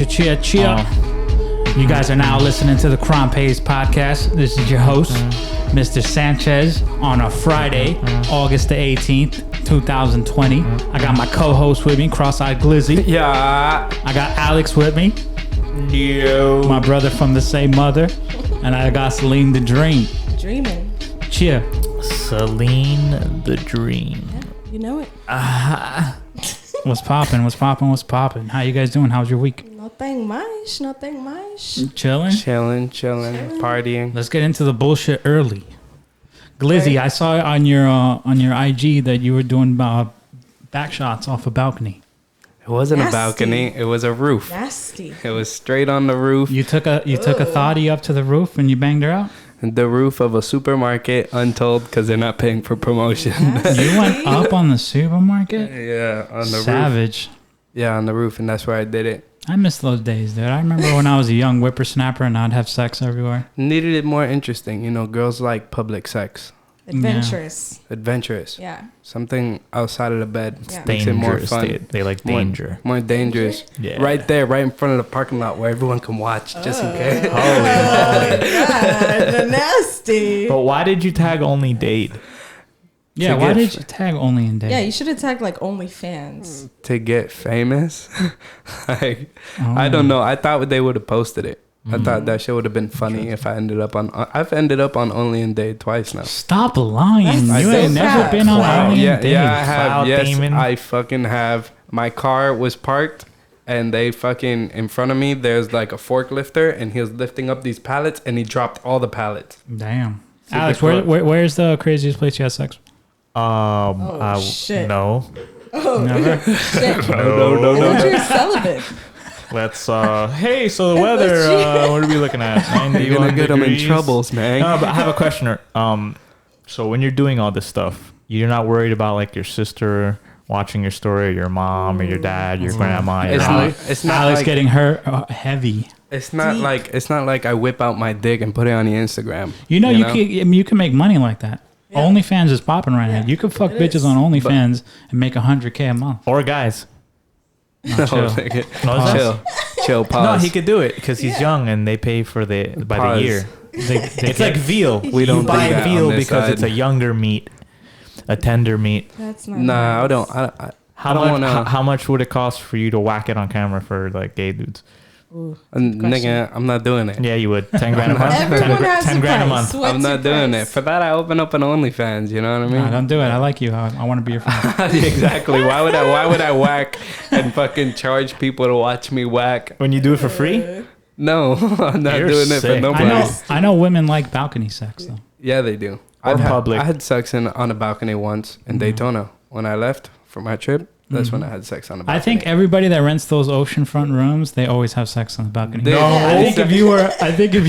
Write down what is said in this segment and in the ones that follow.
Cheer. You guys are now listening to the Krime Payz podcast. This is your host, Mr. Sanchez, on a Friday, August the 18th, 2020. I got my co-host with me, Cross-Eyed Glizzy. Yeah. I got Alex with me. Yo. My brother from the same mother. And I got Celine the Dream. Dreaming. Cheer. Celine the Dream. Yeah, you know it. What's poppin'? How you guys doing? How's your week? Nothing much. Chilling? Chilling, partying. Let's get into the bullshit early. Glizzy, I saw on your IG that you were doing back shots off a balcony. It wasn't Nasty. a balcony. It was a roof. Nasty. It was straight on the roof. You took a thottie up to the roof and you banged her out? The roof of a supermarket, untold, because they're not paying for promotion. You went up on the supermarket? Yeah, on the roof. Savage. Yeah, on the roof, and that's where I did it. I miss those days, dude. I remember when I was a young whippersnapper and I'd have sex everywhere. Needed it more interesting. You know, girls like public sex. Adventurous. Adventurous. Yeah. Something outside of the bed. Yeah. Makes it more Dangerous. fun. They like danger. More dangerous. Yeah. Right there, right in front of the parking lot where everyone can watch, just in case. Oh my God, the nasty. But why did you tag only date? Yeah, why did you tag only in day? Yeah, you should have tagged like OnlyFans. To get famous? I don't know. I thought they would have posted it. I thought that shit would have been funny if I ended up on... I've ended up on Only in Day twice now. Stop lying. That's You so ain't never crap. been on Wow. Only in Day. Yeah, I have. Cloud Yes, demon. I fucking have. My car was parked and they fucking... In front of me, there's like a forklifter and he was lifting up these pallets and he dropped all the pallets. Damn. Super Alex, close. where's the craziest place you had sex? Shit. No. Oh, Never? shit. No. You're celibate. Let's hey, so the weather, what are we looking at? 91 You're gonna get them in degrees. troubles, man. No, but I have a question. So when you're doing all this stuff, you're not worried about like your sister watching your story, or your mom, or your dad, your grandma, your It's not Alex like... getting hurt heavy. It's not Deep. like... It's not like I whip out my dick and put it on the Instagram. You know, you can make money like that. Yeah. OnlyFans is popping right Yeah, now. You could fuck it bitches is. on OnlyFans and make $100K a month. or guys. No, chill. Chill. Chill, No, pause. he could do it because he's young and they pay for by Pause. the year. They It's like veal. We don't you do buy that veal on this because side. it's a younger meat, a tender meat. That's not Nah, nice. I don't... I How don't much? wanna- How much would it cost for you to whack it on camera for like gay dudes? Ooh, Nigga, I'm not doing it. Yeah, you would. 10 grand a month. everyone has 10 a grand a price. month. What's I'm not your doing it. price? For that, I open up an OnlyFans. You know what I Nah, mean? don't do it. I like you. I want to be your friend. Exactly. Why would I whack and fucking charge people to watch me whack? When you do it for free, No, I'm not You're doing it for sick. nobody. I know women like balcony sex though. Yeah, they do. Or public. I had sex on a balcony once in Daytona when I left for my trip. That's when I had sex on a balcony. I think everybody that rents those oceanfront rooms, they always have sex on the balcony. They- I think if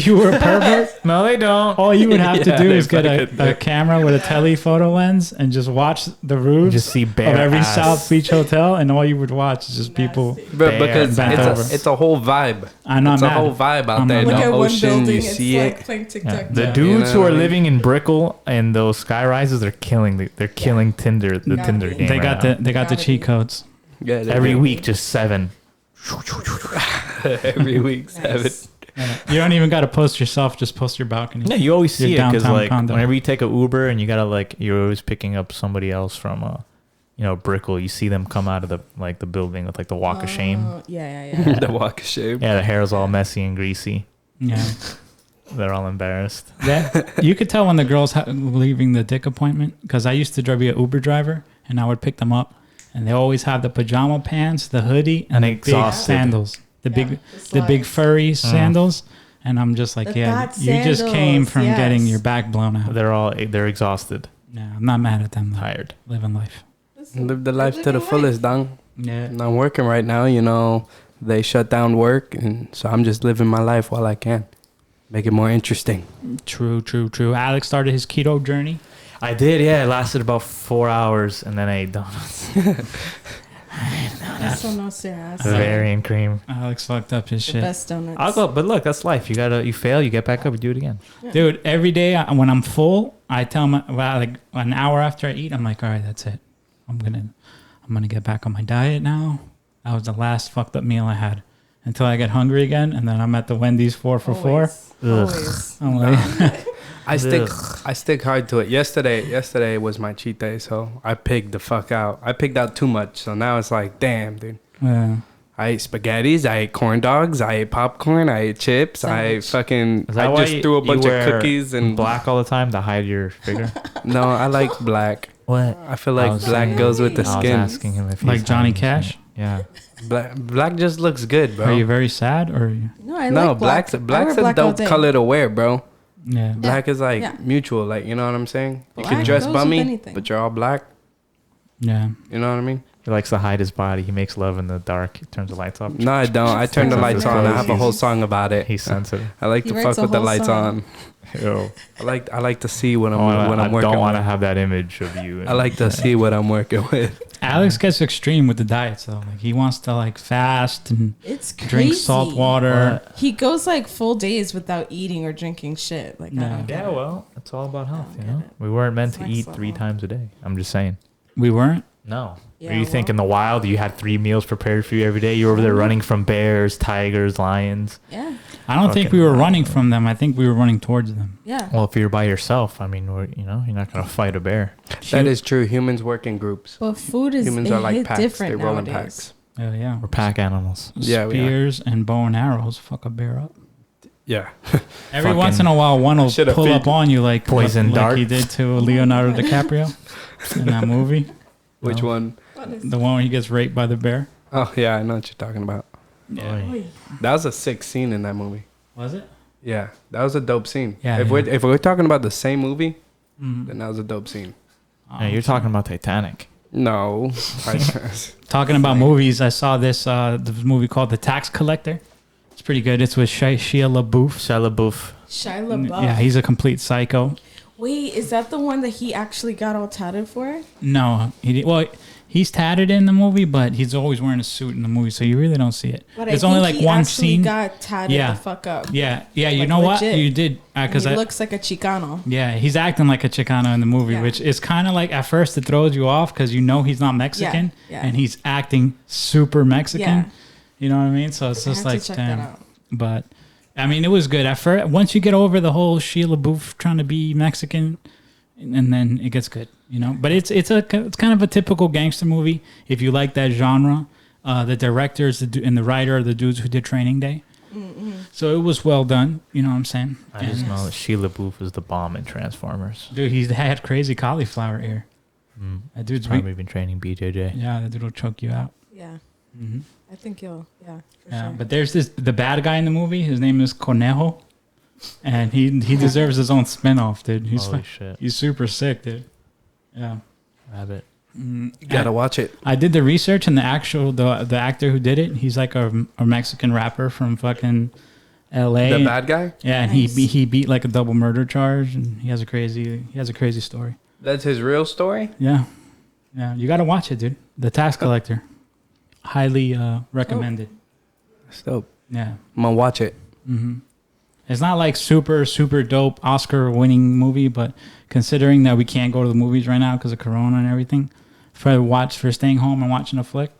you were a pervert, no, they don't. all you would have to Yeah, do they is get fucking a camera with a telephoto lens and just watch the roofs Just see of bare every ass. South Beach hotel, and all you would watch is just people. But because bent over. it's a whole vibe. I know, It's I'm a whole mad. vibe out I'm there. not Look The at one ocean, building. you It's see like it. playing Yeah. TikTok. The now. dudes You who know are what I mean? living in Brickell and those sky rises, they're killing. They're killing Tinder. The Got Tinder me. game. They got right the now. cheat codes. Yeah, they Every do. week, just 7. Every week, 7. Nice. You don't even got to post yourself; just post your balcony. Yeah, you always see Your it because downtown like condo. whenever you take a Uber and you gotta like you're always picking up somebody else from Brickell. You see them come out of the building with like the walk of shame. Yeah. The walk of shame. Yeah, the hair is all messy and greasy. Yeah, They're all embarrassed. you could tell when the girls leaving the dick appointment because I used to be an Uber driver and I would pick them up, and they always have the pajama pants, the hoodie, and And the big exhausted. sandals, the big furry sandals, and I'm just like, The yeah, thought you just came sandals, from yes. getting your back blown out. They're exhausted, Yeah, I'm not mad at them. Though. tired. Living life. Live the life to the fullest, dong. Yeah. And I'm working right now, you know. They shut down work, and so I'm just living my life while I can. Make it more interesting. True. Alex started his keto journey. I did, yeah. It lasted about 4 hours, and then I ate donuts. Eso no se hace. Very and cream. Alex fucked up his The shit. best donuts. I'll go, but look, that's life. You fail, you get back up, you do it again. Dude, every day when I'm full, I tell like an hour after I eat, I'm like, all right, that's it. I'm gonna get back on my diet now. That was the last fucked up meal I had. until I get hungry again, and then I'm at the Wendy's 4 for $4. Always. I'm like, I stick hard to it. Yesterday was my cheat day, so I pigged the fuck out. I pigged out too much, so now it's like, damn, dude. yeah. I ate spaghettis, I ate corn dogs, I ate popcorn, I ate chips, I just threw a bunch of cookies and black all the time to hide your figure. No, I like black. What? I feel like black goes with the I was skin. asking him if he's Like Johnny hiding his Cash? skin. Yeah. Black just looks good, bro. Are you very sad or? No, I No, like black. black's a dope color to wear, bro. Yeah. Black is like Yeah. mutual, like, you know what I'm saying? You Black can dress goes with bummy, anything. but you're all black. Yeah. You know what I mean? He likes to hide his body. He makes love in the dark. He turns the lights off. No, I don't. I turn the lights on. I have a whole song about it. He's sensitive. I like He to writes fuck a with the whole lights song. on. Yo. I like to see what I'm I working don't want to with. have that image of you. I like to see what I'm working with. Alex gets extreme with the diets though. Like he wants to like fast and It's crazy. drink salt water. He goes like full days without eating or drinking shit. Like, I No. don't get Yeah, it. well, it's all about health, you get know? it. We weren't meant It's to next eat 3 level. times a day. I'm just saying. We weren't. No. Yeah, you think well. in the wild you had 3 meals prepared for you every day? You were over there running from bears, tigers, lions. Yeah. I don't think we were running from them. I think we were running towards them. Yeah. Well, if you're by yourself, I mean, you're not going to fight a bear. That is true. Humans work in groups. But food is Humans are like packs. different They roll in nowadays. packs. Oh yeah. We're pack animals. Yeah, we are. Spears and bow and arrows fuck a bear up. Yeah. Every Fucking once in a while, one will Should've pull feed- up on you like Poison like dart. he did to Leonardo DiCaprio in that movie. Which No. one? The one where he gets raped by the bear. Oh, yeah, I know what you're talking about. Oy. That was a sick scene in that movie. Was it? Yeah, that was a dope scene. Yeah, If yeah. we're talking about the same movie, Mhm. then that was a dope scene. Yeah, you're talking about Titanic. No. Talking about movies, I saw this movie called The Tax Collector. It's pretty good. It's with Shia LaBeouf. Shia LaBeouf. Shia LaBeouf. Yeah, he's a complete psycho. Wait, is that the one that he actually got all tatted for? No, he's tatted in the movie, but he's always wearing a suit in the movie, so you really don't see it. But It's I only think like he one actually scene. got tatted Yeah. the fuck up. Yeah. You Like, know what? legit. You did because He looks like a Chicano. yeah, he's acting like a Chicano in the movie, Yeah. which is kind of like at first it throws you off because you know he's not Mexican, yeah. and he's acting super Mexican. Yeah. You know what I mean? So it's I just have like to check damn. that out. But I mean, it was good at first. Once you get over the whole Shia LaBeouf trying to be Mexican, and then it gets good, you know. But it's kind of a typical gangster movie if you like that genre. The directors and the writer are the dudes who did Training Day, so it was well done. You know what I'm saying? I just know that Shia LaBeouf is the bomb in Transformers. Dude, he's had crazy cauliflower ear. That dude's Probably been training BJJ. yeah, that dude will choke you out. Yeah. hmm I think for Yeah, sure. but there's the bad guy in the movie. His name is Conejo, and he deserves his own spinoff, dude. Holy shit. He's super sick, dude. Yeah. Rabbit. You gotta watch it. I did the research, and the actor who did it, he's like a Mexican rapper from fucking L.A. The bad guy? Yeah, and Nice. he beat like a double murder charge, and he has a crazy story. That's his real story? Yeah, you got to watch it, dude. The Tax Collector, highly recommended. That's dope. Yeah. I'm gonna watch it. It's not like super dope Oscar winning movie, but considering that we can't go to the movies right now because of Corona and everything, for staying home and watching a flick,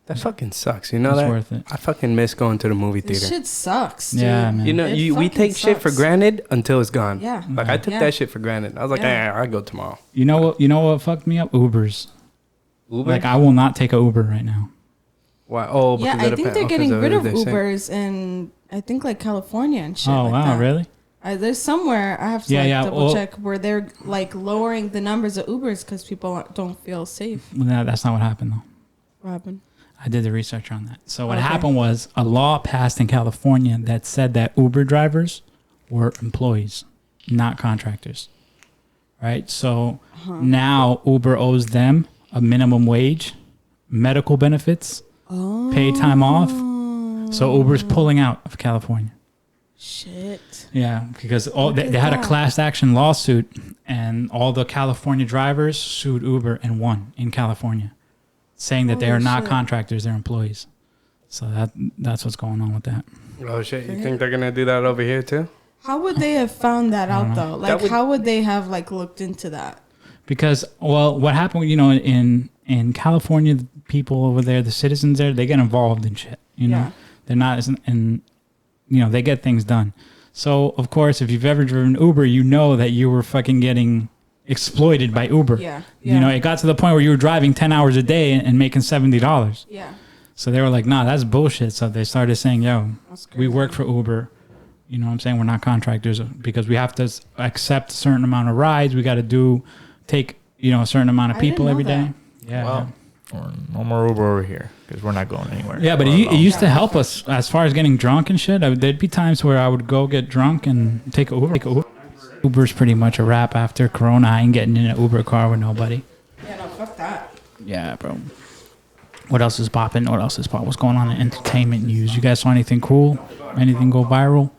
That fucking sucks. You know it's that? worth it. I fucking miss going to the movie This theater. shit sucks, dude. Yeah, man. You know, It we fucking take shit for sucks. granted until it's gone. Yeah. Like I took Yeah. that shit for granted. I was like, Yeah. I'll go tomorrow. You know what fucked me up? Ubers. Uber? Like I will not take a Uber right now. Why? Oh, Yeah, because I of the think pa- they're oh, getting 'cause rid of they're sick. Ubers in, I think, like California and shit. Oh like wow, that. really? There's somewhere I have to Yeah, double well- check where they're like lowering the numbers of Ubers because people don't feel safe. No, that's not what happened though. What happened? I did the research on that. So what Okay. happened was a law passed in California that said that Uber drivers were employees, not contractors. Right? So now Uber owes them a minimum wage, medical benefits, paid time off. So Uber's pulling out of California. Shit. Yeah, because Look they at had a that. class action lawsuit, and all the California drivers sued Uber and won in California, saying that they Holy are not shit. contractors, they're employees. So that's what's going on with that. Oh shit! You think they're gonna do that over here too? How would they have found that out know. though? Like, would- how would they have like looked into that? Because, well, what happened, in California, the people over there, the citizens there, they get involved in shit. You know, Yeah. They're not as, and you know, they get things done. So of course, if you've ever driven Uber, you know that you were fucking getting exploited by Uber. Yeah. You know, it got to the point where you were driving 10 hours a day and making $70. Yeah. So they were like, nah, that's bullshit. So they started saying, yo, we work for Uber. You know what I'm saying? We're not contractors because we have to accept a certain amount of rides. We got to take, you know, a certain amount of people every day. Yeah. Well, no more Uber over here because we're not going anywhere. Yeah, but it used to help us as far as getting drunk and shit. There'd be times where I would go get drunk and take an Uber. Uber's pretty much a wrap after Corona. I ain't getting in an Uber car with nobody. Yeah, no, fuck that. Yeah, bro. What else is popping? What's going on in entertainment news? You guys saw anything cool? Anything go viral?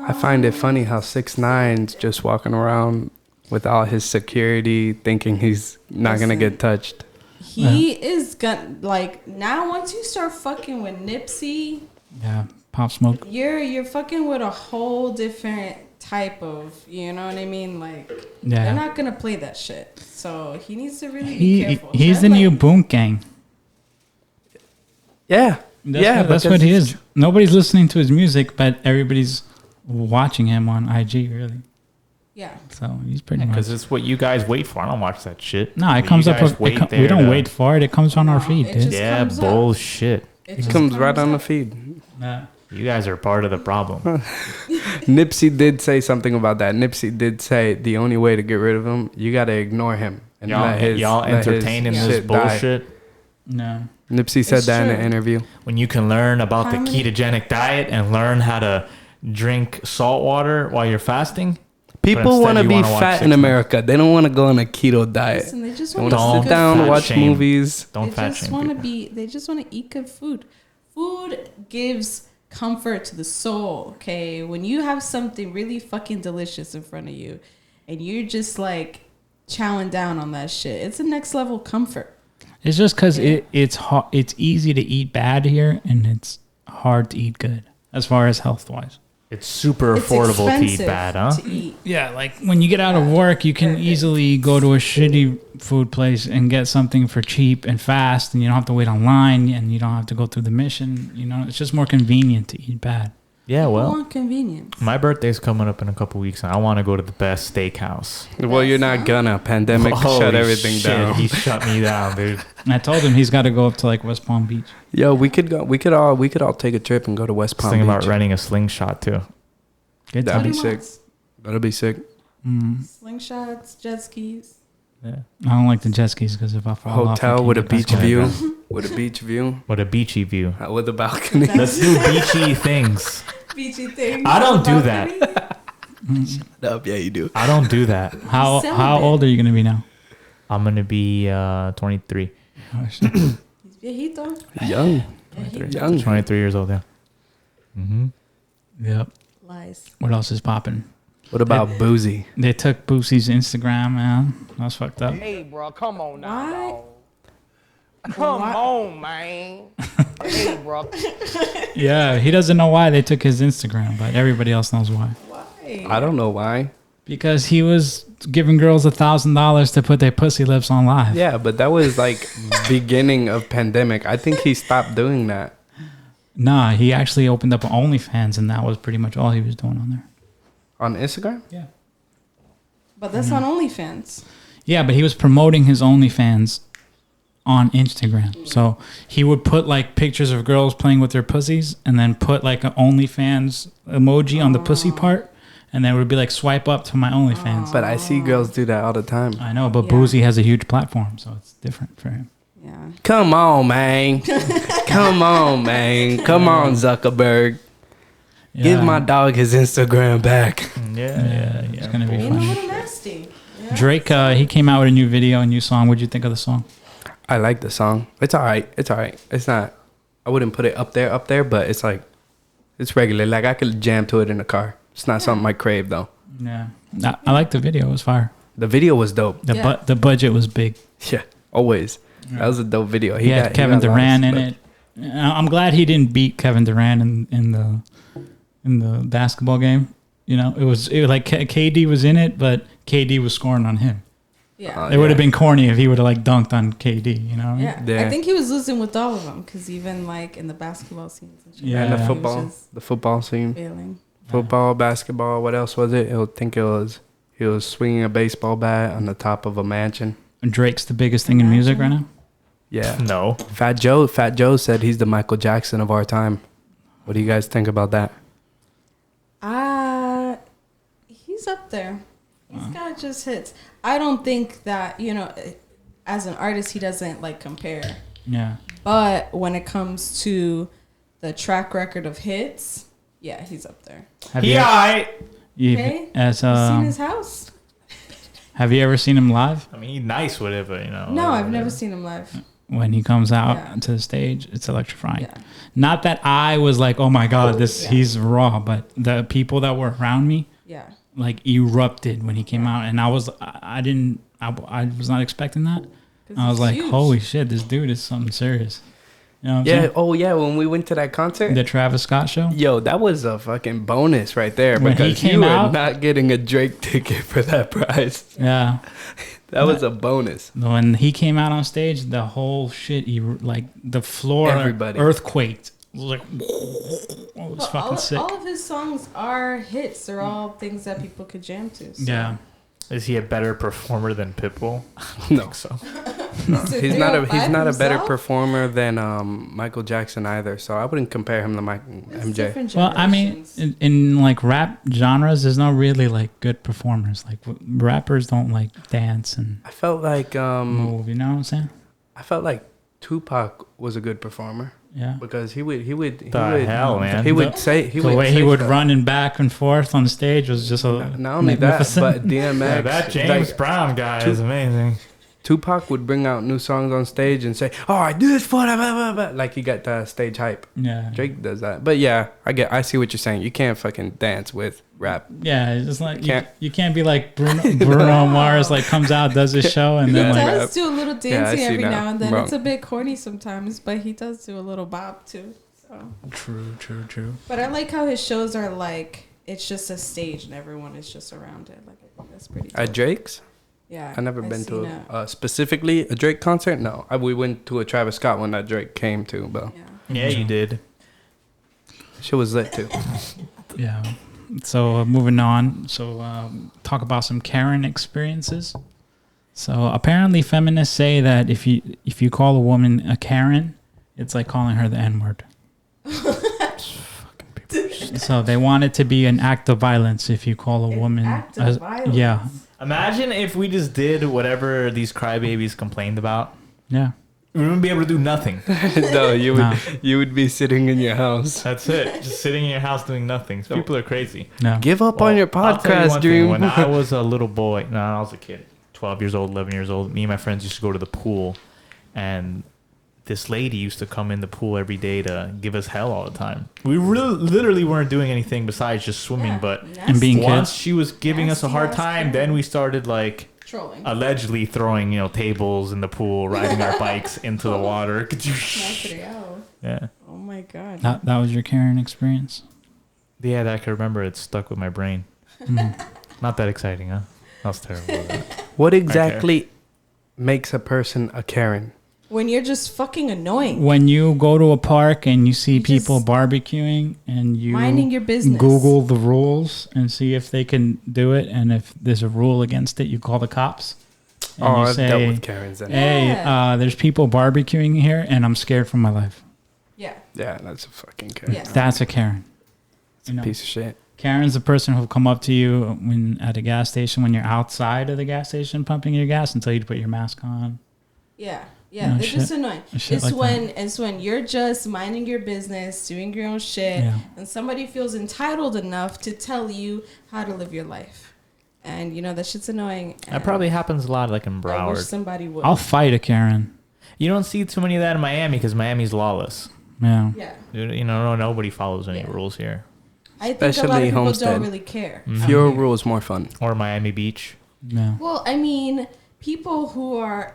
I find it funny how 6ix9ine's just walking around with all his security, thinking he's not gonna get touched. He is gonna, like, now once you start fucking with Nipsey, Yeah, Pop Smoke. you're fucking with a whole different type of, you know what I mean? Like, Yeah. they're not gonna play that shit. So he needs to really be careful. He's the new Boom Gang. Yeah, That's what he is. Nobody's listening to his music, but everybody's watching him on IG, really. Yeah. So he's pretty much. Because it's what you guys wait for. I don't watch that shit. No, it You comes up. guys wait We there don't to- wait for it. It comes on our feed, it dude. just Yeah, comes up. bullshit. It It just comes right on the up. feed. Yeah. You guys are part of the problem. Nipsey did say something about that. Nipsey did say the only way to get rid of him, you gotta ignore him and Y'all let his entertaining let his this shit die. bullshit. No. Nipsey said It's that in true. an interview. When you can learn about How the many- ketogenic diet and learn how to drink salt water while you're fasting. People instead want to you be wanna watch fat in 6ix9ine. America. They don't want to go on a keto diet. Listen, they just They want want to to Don't sit down, fat watch shame. movies. Don't They fat just shame want to people. be. They just want to eat good food. Food gives comfort to the soul. Okay, when you have something really fucking delicious in front of you, and you're just like chowing down on that shit, it's a next level comfort. It's just because it's easy to eat bad here, and it's hard to eat good as far as health wise. It's super It's affordable to eat expensive bad, huh? To eat. Yeah, like when you get out of work, you can easily go to a shitty food place and get something for cheap and fast, and you don't have to wait online, and you don't have to go through the mission. You know, it's just more convenient to eat bad. Yeah, I well, want convenience. my birthday's coming up in a couple weeks, and I want to go to the best steakhouse. Well, you're not gonna. Pandemic shut Holy everything shit, down. He shut me down, dude. And I told him he's got to go up to like West Palm Beach. Yo, we could go. We could all take a trip and go to West I was Palm thinking about Beach. renting a slingshot too. Good That'd time. be sick. That'll be sick. Slingshots, jet skis. Yeah. I don't like the jet skis because if I fall off, I Hotel can't with a get back beach on. view. With a beach view. What a beachy view. With a balcony. Let's do beachy things. Beachy things. I don't do balcony. that. Yeah, you do. I don't do that. How Celibate. old are you gonna be now? I'm gonna be 23. Oh, shit. He's viejito. Young. Viejito. Young. 23 years old, yeah. Mm-hmm. Yep. Lies. What else is popping? What about Boozy? They took Boosie's Instagram, man. That was fucked up. Hey, bro, come on now, Why? dog. Come Why? on, man. Hey, bro. Yeah, he doesn't know why they took his Instagram, but everybody else knows why. Why? I don't know why. Because he was giving girls $1,000 to put their pussy lips on live. Yeah, but that was like beginning of pandemic. I think he stopped doing that. Nah, he actually opened up OnlyFans, and that was pretty much all he was doing on there. On Instagram? Yeah. But that's on OnlyFans. Yeah, but he was promoting his OnlyFans on Instagram. So he would put like pictures of girls playing with their pussies and then put like an OnlyFans emoji on the pussy part. And then it would be like swipe up to my OnlyFans. But I see girls do that all the time. I know, but Yeah. Boozy has a huge platform, so it's different for him. Yeah. Come on, man. Come on, man. Come on, Zuckerberg. Give my dog his Instagram back. Yeah. It's gonna be You know funny. what? Nasty. Yeah. Drake, he came out with a new video, a new song. What'd you think of the song? I like the song. It's all right. It's all right. It's not, I wouldn't put it up there, but it's like, it's regular. Like I could jam to it in the car. It's not something I crave though. Yeah, I like the video. It was fire. The video was dope. The the budget was big. Yeah, always. That was a dope video. He had Kevin got a lot of Durant in stuff. it. I'm glad he didn't beat Kevin Durant in the basketball game. You know, it was like KD was in it, but KD was scoring on him. Yeah. It would have been corny if he would have like dunked on KD. You know? What I mean? Yeah. I think he was losing with all of them because even like in the basketball scenes and shit. Yeah. And the he was football, just the football scene, failing. football, basketball. What else was it? I think it was he was swinging a baseball bat on the top of a mansion. Drake's the biggest thing in music right now. Yeah. No. Fat Joe said he's the Michael Jackson of our time. What do you guys think about that? He's up there. He's got just hits. I don't think that, as an artist, he doesn't like compare. Yeah. But when it comes to the track record of hits, yeah, he's up there. Have you Okay. as You seen his house? have you ever seen him live? I mean, he's nice with it, but No, I've never seen him live. When he comes out Yeah. to the stage, it's electrifying. Yeah. Not that I was like, oh my god, Yeah. he's raw, but the people that were around me Yeah. like erupted when he came out, and I was not expecting that. 'Cause I was he's like, huge. holy shit, this dude is something serious. You know what I'm Yeah. saying? Oh yeah. When we went to that concert. The Travis Scott show. Yo, that was a fucking bonus right there When he because came you out- were not getting a Drake ticket for that price. Yeah. That was a bonus. When he came out on stage, the whole shit, like the floor, Everybody. earthquaked. It was like, it was But fucking sick. all of his songs are hits. They're all things that people could jam to. So. Yeah. Is he a better performer than Pitbull? No. So He's not a better himself? performer than Michael Jackson either. So I wouldn't compare him to It's MJ. different Well, I mean, generations. in like rap genres, there's not really like good performers. Like rappers don't like dance and I felt like move. You know what I'm saying? I felt like Tupac was a good performer Yeah. because he would the hell, man. he would say The way he say would stuff. run and back and forth on stage was just Not only that, magnificent. but DMX. yeah, that James like, Brown guy is amazing. Tupac would bring out new songs on stage and say, "Oh, I do this for blah, blah, blah," like he got the stage hype. yeah. Drake does that, but yeah, I see what you're saying. You can't fucking dance with rap. Yeah, it's just like Can't- you can't be like Bruno Mars like comes out, does his show, and He then like does do a little Yeah, I dancing see every now. now and then. Bro. It's a bit corny sometimes, but he does do a little bop too. So. true. But I like how his shows are like it's just a stage and everyone is just around it. Like I think that's pretty. At dope. Drake's, Yeah, I never I've been to seen it. specifically a Drake concert. No, we went to a Travis Scott one that Drake came to, but Yeah. Yeah, you did. shit was lit too. Yeah. So moving on. So talk about some Karen experiences. So apparently feminists say that if you call a woman a Karen, it's like calling her the N-word. So they want it to be an act of violence if you call a woman. act of violence? Yeah. Imagine if we just did whatever these crybabies complained about. Yeah. We wouldn't be able to do nothing. No, No. you would be sitting in your house. That's it. Just sitting in your house doing nothing. People are crazy. No. Give up Well, on your I'll tell you podcast one thing. dream. When I was a little boy, no, I was a kid, 12 years old, 11 years old, me and my friends used to go to the pool, and this lady used to come in the pool every day to give us hell all the time. We literally weren't doing anything besides just swimming, Yeah, but And being nasty. once kids. she was giving us a hard Nasty ass time, kid. then we started like Trolling. allegedly throwing, tables in the pool, riding our bikes into the water. Material. Yeah. Oh my god. That was your Karen experience. Yeah, that I can remember. It stuck with my brain. Not that exciting, huh? That was terrible. What exactly makes a person a Karen? When you're just fucking annoying. When you go to a park and you see You people just- barbecuing and you Minding your business. Google the rules and see if they can do it, and if there's a rule against it, you call the cops. And Oh, you I've dealt with Karens. Then. Hey, Yeah. there's people barbecuing here, and I'm scared for my life. Yeah. Yeah, that's a fucking Karen. Yeah. That's a Karen. It's a piece of shit. Karen's the person who'll come up to you when at a gas station when you're outside of the gas station pumping your gas and tell you to put your mask on. Yeah. Yeah. No, They're shit. just annoying. Shit It's like when you're just minding your business, doing your own shit, Yeah. and somebody feels entitled enough to tell you how to live your life. And that shit's annoying. That probably happens a lot, like in I wish Broward. somebody would. I'll fight a Karen. You don't see too many of that in Miami because Miami's lawless. Yeah. Yeah. Nobody follows any Yeah. rules here. I think a lot Especially of people Homestead. don't really care. Fewer rules, more fun. Or Miami Beach. Yeah. Well, I mean, people who are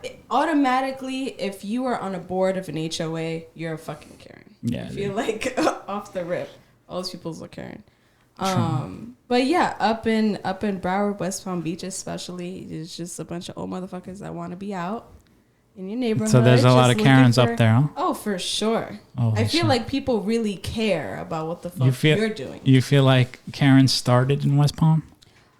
automatically, if you are on a board of an HOA, you're a fucking Karen. Yeah, I feel like off the rip, all those people's a Karen. But yeah, up in Broward, West Palm Beach especially, it's just a bunch of old motherfuckers that want to be out in your neighborhood. So there's a just lot of looking Karens up there, huh? Oh, for sure. Oh, I feel shit. like people really care about what the fuck you're doing. You feel like Karen started in West Palm?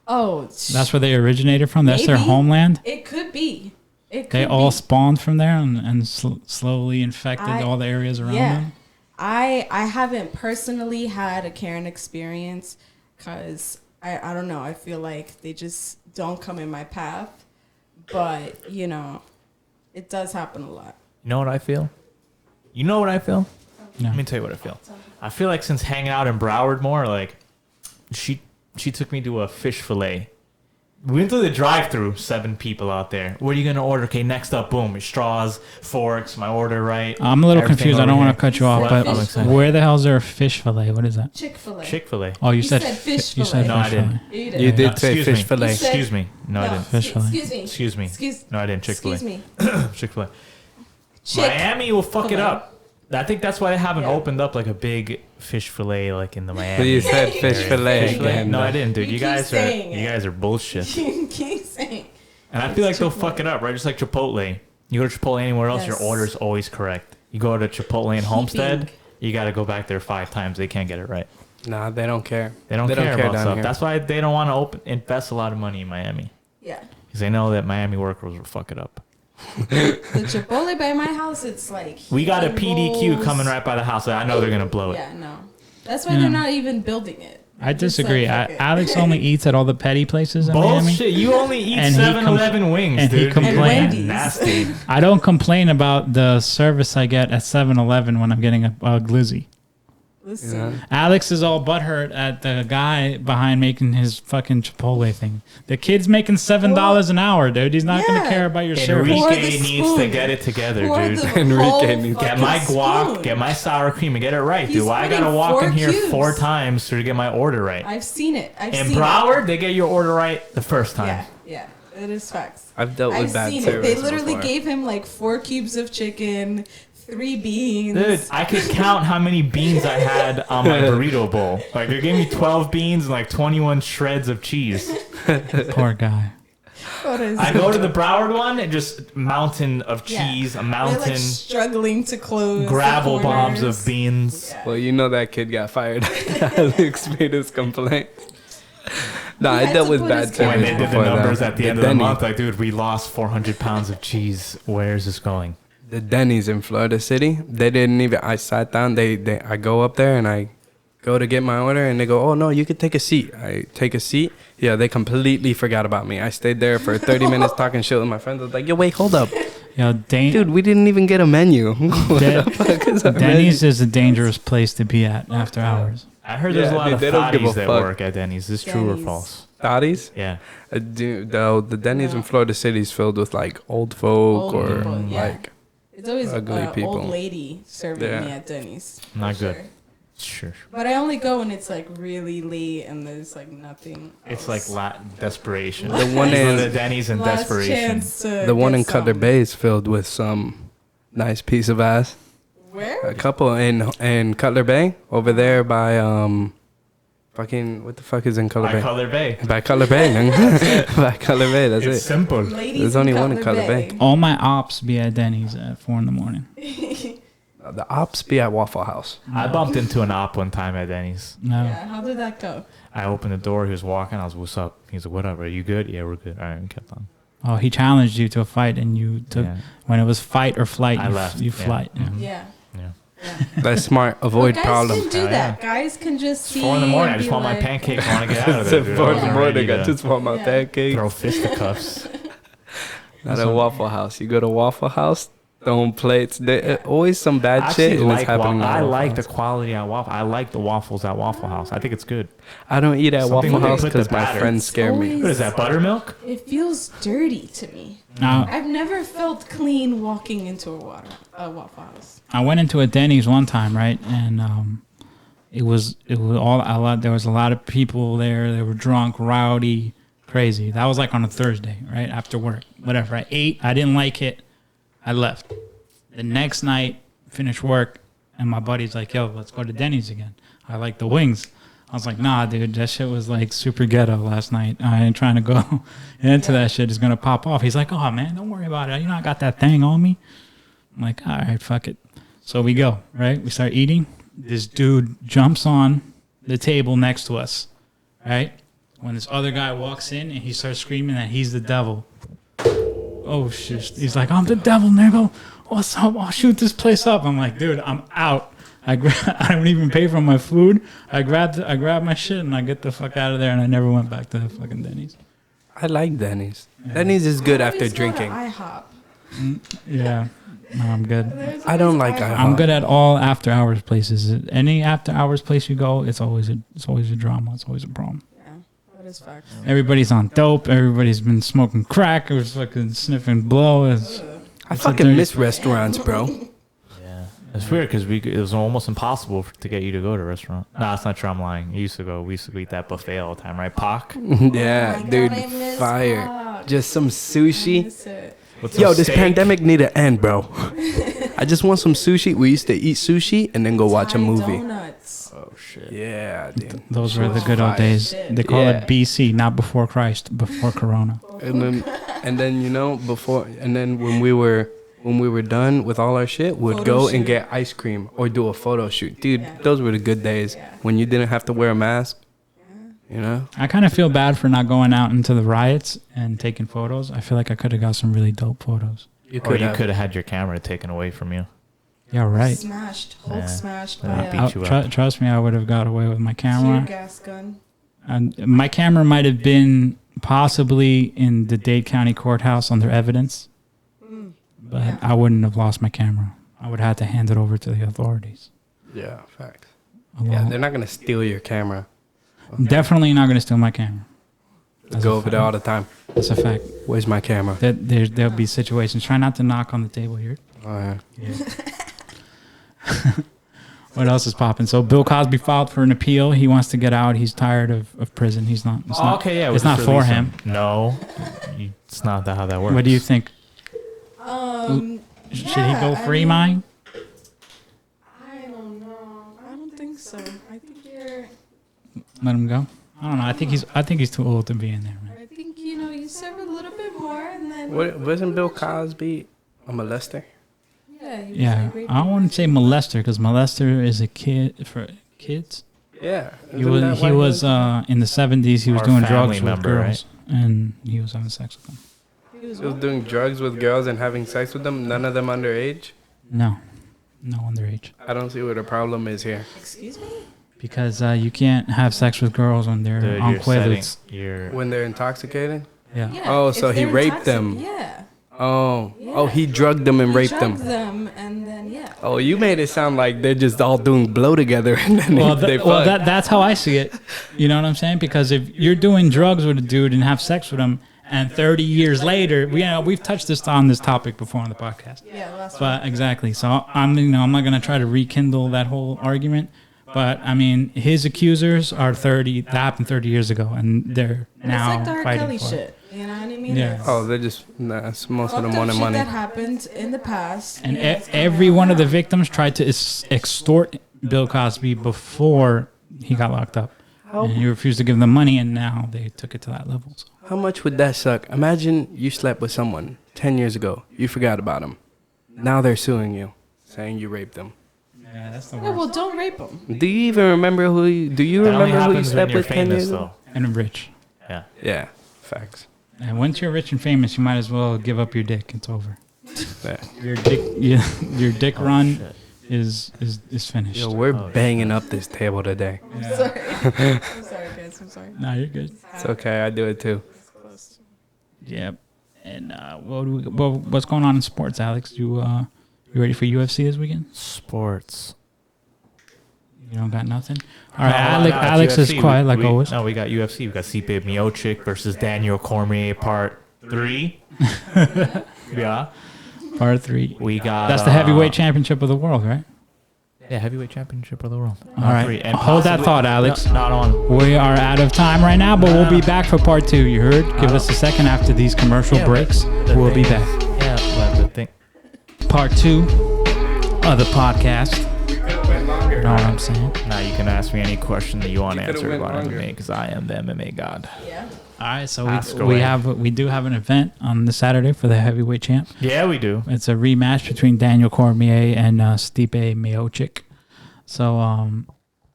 Oh, That's where they originated from? That's their maybe. homeland? It could be. They all spawned from there and slowly infected all the areas around them? I haven't personally had a Karen experience because I don't know. I feel like they just don't come in my path. But, you know, it does happen a lot. You know what I feel? You know what I feel? No. Let me tell you what I feel. I feel like since hanging out in Broward more, like she took me to a fish fillet. We went to the drive-thru, 7 people out there. What are you gonna order? Okay, next up, boom, your straws, forks, my order right. I'm a little Everything confused. I don't over want to here. cut you off, What? but I'm excited. where the hell is there a fish fillet? What is that? Chick-fil-A. Chick-fil-A. Oh, you said said fish You said fillet. No, I fish didn't. fillet. You You did. did say excuse fish me. fillet. You said- Excuse me. No, I didn't. Fish fillet. Excuse me. Excuse me. Excuse No, I didn't. Chick-fil-A. Excuse me. Chick-fil-A. Chick- Miami will fuck it Chick-fil-A. up. I think that's why they haven't Yeah. opened up like a big fish fillet like in the Miami. You said fish area. fillet Fish fillet? again. No, I didn't, dude. You You keep guys are saying you it. guys are bullshit. You keep saying. And I feel like they'll fuck it up, right? Just like Chipotle. You go to Chipotle anywhere else, your Yes. order's always correct. You go to Chipotle in Homestead, you got to go back there 5 times. They can't get it right. Nah, they don't care. They don't care about down stuff. here. That's why they don't want to invest a lot of money in Miami. Yeah. Because they know that Miami workers will fuck it up. The Chipotle by my house, it's like We got a he PDQ rolls- coming right by the house. I know they're going to blow it. Yeah, no. That's why they're not even building it. I Just disagree. like, fuck it. Alex only eats at all the petty places in Miami. Bullshit. You only eat And he 7-Eleven wings, and he dude. complains. And Wendy's. Nasty. I don't complain about the service I get at 7-Eleven when I'm getting a glizzy. Listen, Yeah. Alex is all butthurt at the guy behind making his fucking Chipotle thing. The kid's making $7 an hour, dude. He's not gonna Yeah. care about your service. Pour Enrique the needs to spoon. get it together, pour dude. the Enrique whole needs- Get my fucking guac, spoon. get my sour cream, and get it right, He's dude. Why I gotta putting walk 4 in here cubes. 4 times to get my order right? I've seen it. I've In seen Broward, they get your order right the first it. time. Yeah, it is facts. I've dealt with I've bad seen it. service They literally before. gave him like 4 cubes of chicken, 3 beans. Dude, I could count how many beans I had on my burrito bowl. Like, they gave me 12 beans and like 21 shreds of cheese. Poor guy. What is I it? go to the Broward one and just mountain of Yeah. cheese, a They're mountain, like struggling to close. gravel the bombs corners. of beans. Yeah. Well, you know that kid got fired. Alex made his complaint. Nah, He I had dealt to with put bad his When service they did the before numbers that. at the end of the Denny- month, like, dude, we lost 400 pounds of cheese. Where is this going? The Denny's in Florida City, they didn't even. I sat down. I go up there and I go to get my order, and they go, "Oh no, you could take a seat." I take a seat. Yeah, they completely forgot about me. I stayed there for 30 minutes talking shit with my friends. I was like, "Yo, wait, hold up, Yo, dude. We didn't even get a menu. What De- the fuck is our Denny's menu?" is a dangerous place to be at after hours. I heard there's Yeah, a lot dude, of they don't give a thotties that fuck. work at Denny's. Is this true or Denny's. false? Thotties? Yeah. Dude, the Denny's in No. Florida City is filled with like old folk Old or people, yeah. like It's always ugly an people. old lady serving Yeah. me at Denny's. for Not good. sure. Sure. But I only go when it's like really late and there's like nothing. It's else. like desperation. The one You go in- to Denny's in Last desperation. chance to the one get in Cutler some. Bay is filled with some nice piece of ass. Where? A couple in Cutler Bay over there by fucking what the fuck is in Cutler By Bay? Color Bay. By Cutler Bay, man. By Cutler Bay, that's It's it. simple. Ladies There's in only one in Cutler Bay. All my ops be at Denny's at 4 in the morning. The ops be at Waffle House. I bumped into an op one time at Denny's. No. Yeah, how did that go? I opened the door. He was walking. I was, "What's up?" He's like, "What up? Are you good?" "Yeah, we're good." All right, we kept on. Oh, he challenged you to a fight, and you took Yeah. when it was fight or flight. I You, left. you Yeah. flight. Yeah. Mhm. Yeah. Yeah. Yeah. That's smart. Avoid But guys problems. can do Hell that. Guys can just see. 4 in the morning. I and just be want my like, pancakes. I want to get out of It's there. at dude. 4 I in the wasn't morning. ready I to just want my Yeah. pancakes. throw fisticuffs. Not a Waffle House. You go to Waffle House, throwing plates. There always some bad I shit, actually and it's like happening. at I Waffle like the House. quality at Waffle. I like the waffles at Waffle House. I think it's good. I don't eat at Something Waffle where they House put the because my batter. friends scare me. Always- What is that? Buttermilk? It feels dirty to me. Now, I've never felt clean walking into a Waffle House. I went into a Denny's one time, right, and it was all a lot. There was a lot of people there. They were drunk, rowdy, crazy. That was like on a Thursday, right after work. Whatever. I ate. I didn't like it. I left. The next night, finished work, and my buddy's like, "Yo, let's go to Denny's again. I like the wings." I was like, nah, dude, that shit was like super ghetto last night. I ain't trying to go into that shit. It's going to pop off. He's like, oh, man, don't worry about it. You know, I got that thing on me. I'm like, all right, fuck it. So we go, right? We start eating. This dude jumps on the table next to us, right? When this other guy walks in and he starts screaming that he's the devil. Oh, shit. He's like, I'm the devil, nigga. What's up? I'll shoot this place up. I'm like, dude, I'm out. I don't even pay for my food. I grabbed my shit and I get the fuck out of there, and I never went back to fucking Denny's. I like Denny's. Yeah. Denny's is good after Always go to drinking. IHOP. Yeah, no, I'm good. I don't like IHOP. I'm good at all after hours places. Any after hours place you go, it's always a drama. It's always a problem. Yeah, that is fact. Everybody's on dope. Everybody's been smoking crack or fucking sniffing blow. I fucking miss restaurants, bro. It's weird because it was almost impossible to get you to go to a restaurant. No, that's not true. I'm lying. We used to eat that buffet all the time, right? Pac? Yeah, Oh my dude, God, I miss fire. Pac. Just some I sushi. miss it. Yo, this pandemic need to end, bro. I just want some sushi. We used to eat sushi and then go watch a Thai movie. Donuts. Oh shit. Yeah, dude. Those were the good old days. They call it BC, not before Christ, before Corona. And then you know when we were done with all our shit, we'd Photo go shoot. and get ice cream or do a photo shoot. Dude, Yeah. those were the good days when you didn't have to wear a mask. You know? I kind of feel bad for not going out into the riots and taking photos. I feel like I could have got some really dope photos. You Or you have. could have had your camera taken away from you. Yeah, right. Smashed. Hulk Yeah. smashed Yeah. by Beat you up. Trust me, I would have got away with my tear camera. gas gun. And my camera might have been possibly in the Dade County Courthouse under evidence, but Yeah. I wouldn't have lost my camera. I would have had to hand it over to the authorities. Yeah, facts. Alone. Yeah, they're not gonna steal your camera. Definitely not going to steal my camera. That's Go a over there all the time. That's a fact. Where's my camera? There'll be situations. Try not to knock on the table here. Oh, yeah. What else is popping? So Bill Cosby filed for an appeal. He wants to get out. He's tired of prison. He's not. It's not, okay, yeah. It's not for him. No, it's not how that works. What do you think? Should Should he go free, mine? I don't know. I don't think so. I think you're. Let him go. I don't know. I think he's too old to be in there, man. I think you serve a little bit more, and then. Wasn't Bill Cosby a molester? Yeah. He was Yeah, like raping I don't want to say molester because molester is a kid for kids. Yeah. He was in the 70s. He was Our doing family drugs member, with girls, and he was having sex with them. He was He was what? doing drugs with girls and having sex with them. None of them underage. No underage. I don't see what the problem is here. Excuse me? Because you can't have sex with girls when they're Dude, on you're setting. quaaludes. When they're intoxicated. Yeah. Yeah. Oh, if so he they're raped them. Yeah. Oh, Yeah. oh, he drugged them and He raped drugged them. them, and then yeah. Oh, you made it sound like they're just all doing blow together and then they fuck. That's how I see it. You know what I'm saying? Because if you're doing drugs with a dude and have sex with him, and 30 years later, we've touched on this topic before on the podcast. Yeah, last one. But exactly. So I'm not gonna try to rekindle that whole argument. But I mean, his accusers are 30. That happened 30 years ago, and they're And now it's like the R. fighting Kelly for it. shit. You know what I mean? Yeah. It's Oh, they're just most of fucked them up wanted shit money. that happened in the past. And it's coming every out one of the now. victims tried to extort Bill Cosby before he got locked up. And he refused to give them money, and now they took it to that level. So. How much would that suck? Imagine you slept with someone 10 years ago. You forgot about them. Now they're suing you, saying you raped them. Yeah, that's the Yeah, well, don't rape them. Do you even remember who? Do you That only remember who you happens when slept you're with 10 famous, years ago? though. And rich. Yeah. Yeah, facts. And once you're rich and famous, you might as well give up your dick. It's over. Yeah. Your dick run shit. is finished. Yo, we're banging up this table today. Yeah. Sorry. I'm sorry, guys. I'm sorry. No, you're good. It's okay. I do it too. Yep. And what's going on in sports, Alex? You ready for UFC this weekend? Sports. You don't got nothing? All right, No, Alex is UFC. quiet like always. No, we got UFC. We got Stipe Miocic versus Daniel Cormier Part 3. Yeah. Part 3. We got... That's the heavyweight championship of the world, right? Yeah, heavyweight championship of the world. All right. 3. And Hold that possibly- thought, Alex. No, not on. We are out of time right now, but we'll be back for part 2. You heard? Give us a second after these commercial Yeah, breaks. but the We'll be thing back. is- Yeah, but the thing... Part 2 of the podcast. You know what I'm saying? Now you can ask me any question that you want You could've answered went about longer. MMA because I am the MMA god. Yeah. All right, so Ask we away. we do have an event on the Saturday for the heavyweight champ. Yeah, we do. It's a rematch between Daniel Cormier and Stipe Miocic. So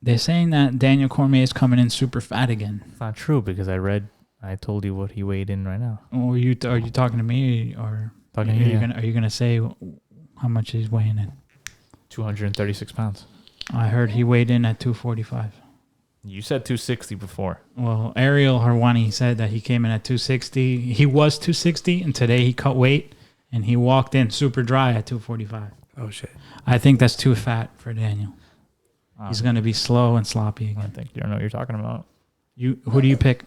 they're saying that Daniel Cormier is coming in super fat again. It's not true because I told you what he weighed in right now. Or are you talking to me or Talking are to you, you are you gonna say how much he's weighing in? 236 pounds. I heard he weighed in at 245. You said 260 before. Well, Ariel Harwani said that he came in at 260. He was 260, and today he cut weight, and he walked in super dry at 245. Oh shit. I think that's too fat for Daniel. He's going to be slow and sloppy I again. think you don't know what you're talking about. Who do you pick?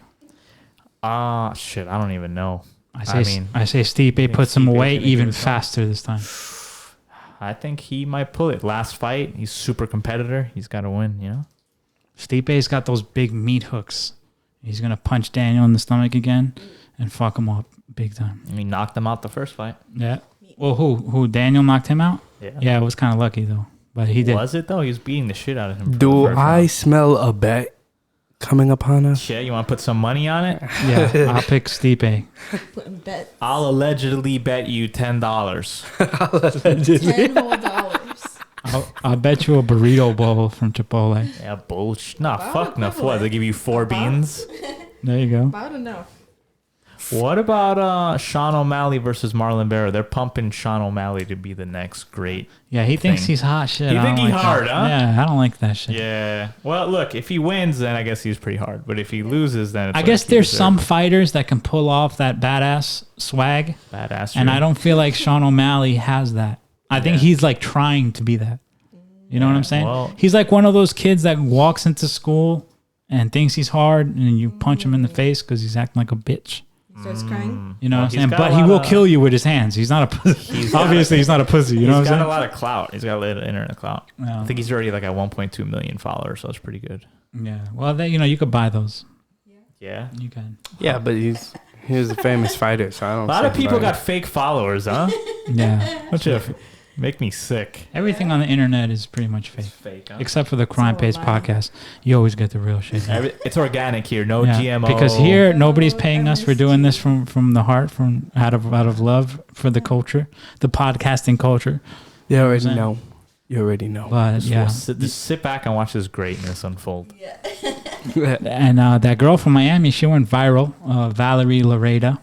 Shit, I don't even know. I say think Stipe puts him Stipe's away gonna give even it some. faster this time. I think he might pull it. Last fight, he's super competitor. He's got to win, you know? Stipe's got those big meat hooks. He's going to punch Daniel in the stomach again and fuck him up big time. He knocked him out the first fight. Yeah. Well, who? Daniel knocked him out? Yeah, it was kind of lucky, though. But he did. Was it, though? He was beating the shit out of him. for Do the first I round. smell a bet coming upon us? Shit, you want to put some money on it? Yeah, I'll pick Stipe. Putting bet I'll allegedly bet you $10. 10 whole dollars. I'll bet you a burrito bowl from Chipotle. Yeah, bullshit. Nah, About fuck enough. What? equivalent. They give you 4 About- beans? There you go. About enough. What about Sean O'Malley versus Marlon Vera? They're pumping Sean O'Malley to be the next great. Yeah, he thinks thing. he's hot shit. You I think don't he like hard, that. huh? Yeah, I don't like that shit. Yeah. Well, look, if he wins, then I guess he's pretty hard. But if he loses, then it's I like guess he there's some deserved fighters that can pull off that badass swag, it. Badass. and I don't feel like Sean O'Malley has that. I think Yeah. he's like trying to be that. You know what I'm saying? well- He's like one of those kids that walks into school and thinks he's hard, and you punch him in the face because he's acting like a bitch. He starts crying. You know Well, what I'm he's saying? got But a he lot will of- kill you with his hands. He's not a pussy. Obviously, he's not a pussy. You know what He's I'm got saying? a lot of clout. He's got a lot of internet clout. Yeah. I think he's already like at 1.2 million followers, so it's pretty good. Yeah. Well, you could buy those. Yeah. You can. Yeah, but he was a famous fighter, so I don't. A lot of see him people buying got fake followers, huh? Yeah. Which make me sick. Everything on the internet is pretty much fake. Fake, huh? Except for the Crime all Payz lying. podcast. You always get the real shit. It's organic here, no Yeah, GMO. because here nobody's paying us for doing this from the heart, from out of love for the culture, the podcasting culture. You already Saying. know. You already know. But just, yeah, just sit back and watch this greatness unfold. and that girl from Miami, she went viral. Valerie Lareda.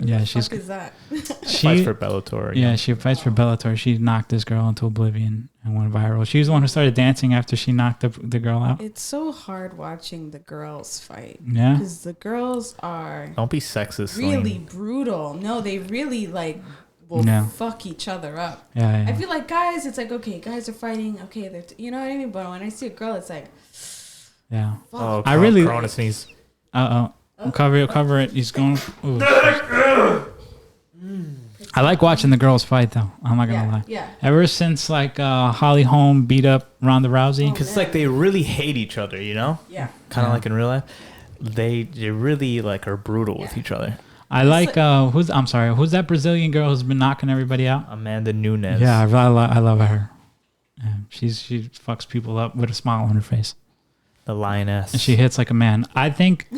Yeah, she's Fuck is that? Fights for Bellator. yeah, she fights for Bellator. She knocked this girl into oblivion and went viral. She was the one who started dancing after she knocked the girl out. It's so hard watching the girls fight. Yeah. Because the girls are Don't be sexist. really Celine. brutal. No, they really will Yeah. fuck each other up. Yeah, I yeah. feel like guys, it's like, okay, guys are fighting. Okay, they're, you know what I mean? But when I see a girl, it's like, Yeah. fuck. Oh, I really- Corona sneeze. Cover it. He's going. Ooh. I like watching the girls fight, though. I'm not gonna Yeah, lie. yeah. Ever since Holly Holm beat up Ronda Rousey, Because it's like they really hate each other, you know? Yeah. Kind of Yeah. like in real life. They really like are brutal with each other. I like who's that Brazilian girl who's been knocking everybody out? Amanda Nunes. Yeah, I love her. Yeah, she fucks people up with a smile on her face, The lioness. and she hits like a man. I think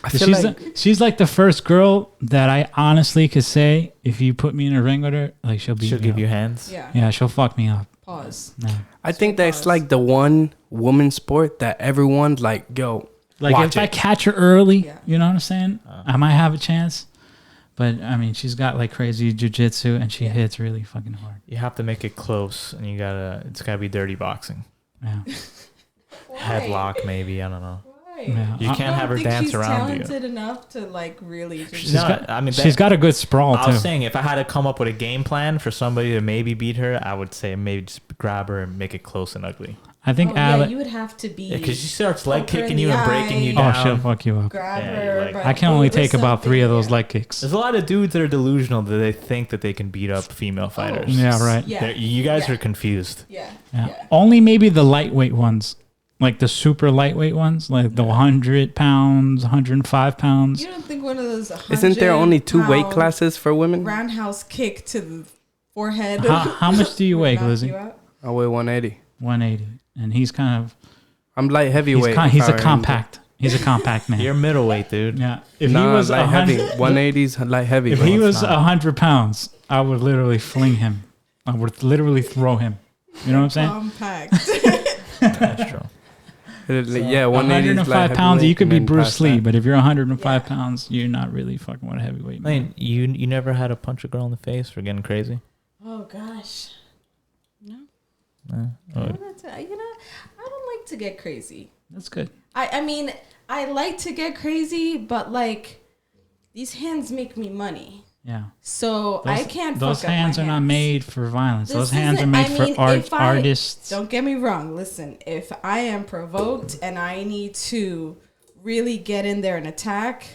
I feel like she's like the first girl that I honestly could say, if you put me in a ring with her, like she'll beat She'll me give up. you hands. Yeah. Yeah, she'll fuck me up. Pause. No. I think that's like the one woman sport that everyone's like, yo, Like watch if I it. catch her early, Yeah. you know what I'm saying? I might have a chance. But I mean, she's got like crazy jujitsu, and she hits really fucking hard. You have to make it close, and it's gotta be dirty boxing. Yeah, Headlock, maybe. I don't know. Why? yeah. You can't have her dance around you. She's talented enough to like really just. She's No, got, I mean, she's got a good sprawl I too. was saying, if I had to come up with a game plan for somebody to maybe beat her, I would say maybe just grab her and make it close and ugly. I think Oh, yeah, Alex. you would have to be. Yeah, because she starts leg Poke her in kicking the you and breaking you eye. Oh, down. she'll fuck you up. grab Yeah, her. like- by I can the only foot or take about 3 of those something, leg kicks. There's a lot of dudes that are delusional that they think that they can beat up female fighters. Yeah, right. Yeah. You guys Yeah. are confused. Yeah. Yeah. Yeah. Only maybe the lightweight ones, like the super lightweight ones, like the 100 pounds, 105 pounds. You don't think one of those? isn't there only 2 weight 100-pound classes for women? Roundhouse kick to the forehead. How much do you weigh, would knock Lizzie? you out? I weigh 180. 180. and he's kind of I'm light heavyweight. he's a compact. He's a compact man. You're middleweight, dude. Yeah. If Nah, he was light 100, heavy. 180's light heavy. if bro. he was 100 pounds, I would literally fling him. I would literally throw him. You know what I'm saying? Compact. That's true. Yeah, 180's 105 light pounds, you heavyweight, could be and then Bruce past Lee, that. but if you're 105 Yeah. pounds, you're not really fucking with a heavyweight. I Man. mean, you never had to punch a girl in the face for getting crazy? Oh gosh. No. No. I don't like to get crazy. That's good. I mean, I like to get crazy, but like these hands make me money. Yeah. So I can't Those fuck up my hands are not made for violence. This Those hands are isn't- made I mean, for art, if I- artists. Don't get me wrong. Listen, if I am provoked and I need to really get in there and attack,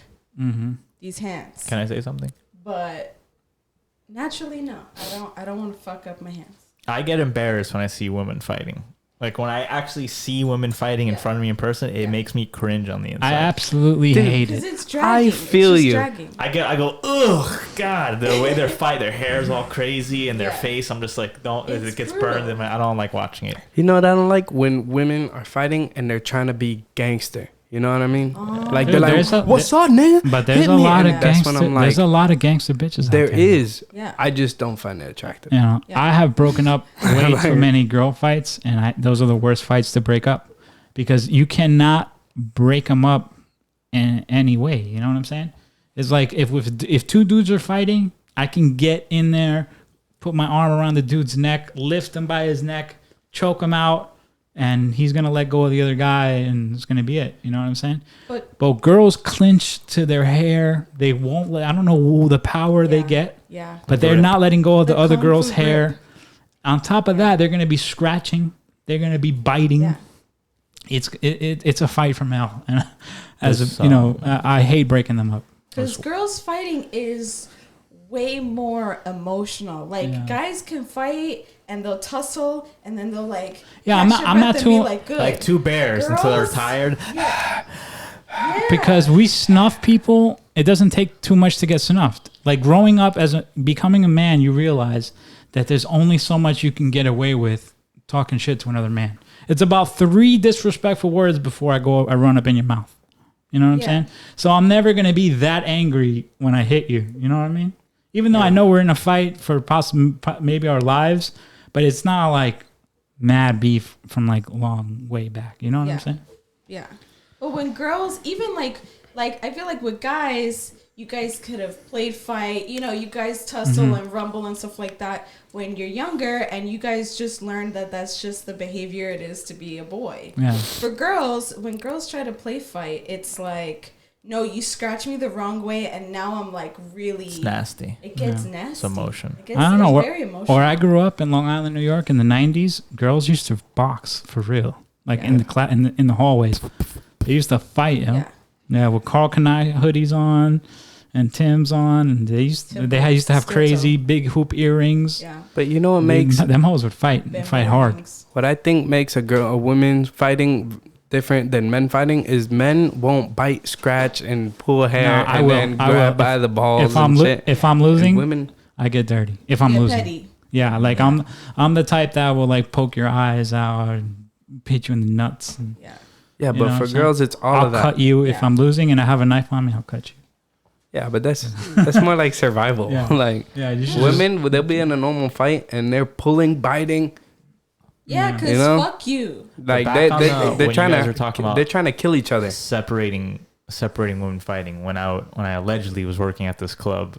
these hands. Can I say something? But naturally, no. I don't want to fuck up my hands. I get embarrassed when I see women fighting. Like when I actually see women fighting in front of me in person, it makes me cringe on the inside. I absolutely Dude, hate Because it. it's dragging. feel it's just you. Dragging. I go, ugh, God, the way they fight, their hair's all crazy and their Yeah. face, I'm just like, don't, It's it gets brutal. burned in my, I don't like watching it. You know what I don't like? When women are fighting and they're trying to be gangster. You know what I mean? Like Dude, they're like, there's a- "What's up, nigga?" But there's Hit a me. lot And of that's gangster. when I'm like, There's a lot of gangster bitches out there there. is. Yeah. I just don't find it attractive. You know, Yeah. I have broken up way too many girl fights, and those are the worst fights to break up because you cannot break them up in any way. You know what I'm saying? It's like if two dudes are fighting, I can get in there, put my arm around the dude's neck, lift him by his neck, choke him out, and he's gonna let go of the other guy, and it's gonna be it. You know what I'm saying? But girls clinch to their hair. They won't let. I don't know the power they Yeah. get. Yeah. But they're not letting go of the The other kung girl's fu hair. grip. On top of that, they're going to be scratching. They're going to be biting. Yeah. It's a fight from hell. And This, I hate breaking them up. Because girls fighting is way more emotional. Like Yeah. guys can fight and they'll tussle and then they'll like Yeah, catch I'm not- their I'm breath not and too- be like, good. Like two bears until they're Girls- tired. Yeah. Because we snuff people, it doesn't take too much to get snuffed. Like growing up becoming a man, you realize that there's only so much you can get away with talking shit to another man. It's about 3 disrespectful words before I run up in your mouth. You know what I'm Yeah. saying? So I'm never going to be that angry when I hit you. You know what I mean? Even though I know we're in a fight for maybe our lives, but it's not like mad beef from like long way back. You know what Yeah. I'm saying? Yeah. But when girls, even like I feel like with guys, you guys could have played fight. You know, you guys tussle and rumble and stuff like that when you're younger, and you guys just learned that that's just the behavior it is to be a boy. Yeah. For girls, when girls try to play fight, it's like, no, you scratch me the wrong way, and now I'm like really. It's nasty. It gets nasty. It's emotion. It gets, I don't know. It's very emotional. Or I grew up in Long Island, New York in the 90s. Girls used to box for real. Like in the hallways. They used to fight, you know? Yeah. Yeah, with Carl Kanai hoodies on and Tim's on, and they used to have Still crazy big hoop earrings. Yeah. But you know what makes Them hoes would fight hard. what I think makes a woman fighting different than men fighting is men won't bite, scratch, and pull hair I and will. then I will. grab by the balls If I'm and shit. if I'm And losing, women, I get dirty. If I'm Get losing, petty. yeah, like I'm the type that will like poke your eyes out and hit you in the nuts. And Yeah. yeah, You but know what for I'm saying? girls, it's all I'll of that. cut you if Yeah. I'm losing and I have a knife on me. I'll cut you. Yeah, but that's more like survival. Yeah. Like Yeah, you should women, they'll be in a normal fight and they're pulling, biting. Yeah, because You know? fuck you. Like back on the- they're when you trying guys were talking about- they're trying to kill each other. separating women fighting. When I allegedly was working at this club,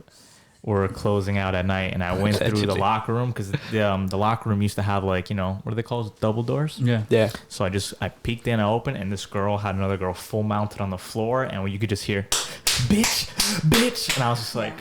we're closing out at night, and I went through the Allegedly. locker room because the locker room used to have, like, you know, what are they called, double doors. Yeah. Yeah. So I peeked in, I opened, and this girl had another girl full mounted on the floor, and you could just hear, bitch, bitch, and I was just like,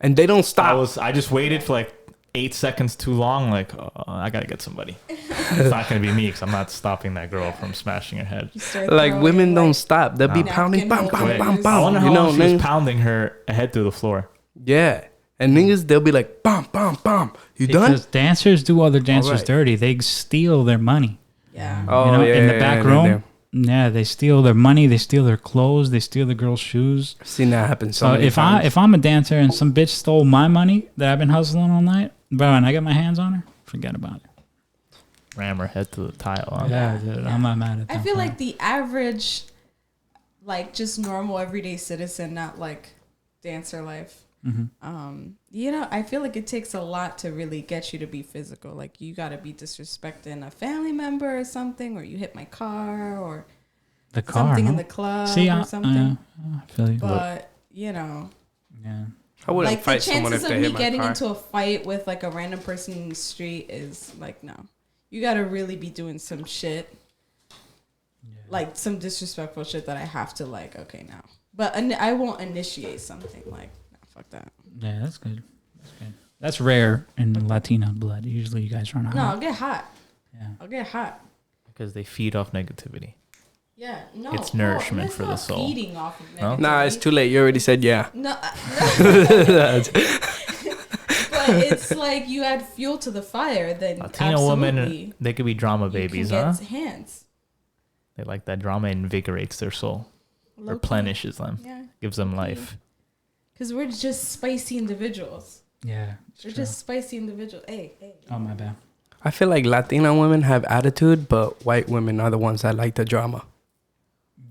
And they don't stop. I just waited for like 8 seconds too long. Like, I gotta get somebody. It's not gonna be me because I'm not stopping that girl from smashing her head. You start Like throwing, women don't like, stop. They'll be Napkin pounding, bam, bam, holders. bam, I bam. wonder how You know, long she was niggas, pounding her head through the floor. yeah. And niggas, they'll be like, bam, bam, bam. You done? Because dancers do other dancers Alright. dirty. They steal their money. Yeah. Oh, You know, yeah, in the yeah, back yeah, room. Yeah, they steal their money. They steal their clothes. They steal the girls' shoes. I've seen that happen so So many if times. I'm a dancer and some bitch stole my money that I've been hustling all night, bro, and I get my hands on her, forget about it. ram her head to the tile. Huh? Yeah, dude, I'm not mad at that. I feel like the average, like just normal everyday citizen, not like dancer life. I feel like it takes a lot to really get you to be physical. Like you got to be disrespecting a family member or something, or you hit my car or the car, something huh? in the club See, or something. I feel you. But yeah, I wouldn't like the fight someone if chances of they me hit my getting car. into a fight with like a random person in the street is like no. You got to really be doing some shit, like some disrespectful shit that I have to like. Okay, now, but I won't initiate something like. Fuck that. Yeah, that's good. That's rare in Latino blood. Usually you guys run out. No, I'll get hot. Yeah. I'll get hot. Because they feed off negativity. Yeah, no. It's nourishment it's for the not soul. Feeding off of No? negativity. Nah, it's too late. You already said yeah. No, but it's like you add fuel to the fire. Then Latino absolutely, women, they could be drama babies, you can huh? get hands. They like that drama invigorates their soul, Low-key. replenishes them, Yeah, gives them life. because we're just spicy individuals. Yeah. We're just spicy individuals. Hey. Oh, my bad. I feel like Latino women have attitude, but white women are the ones that like the drama.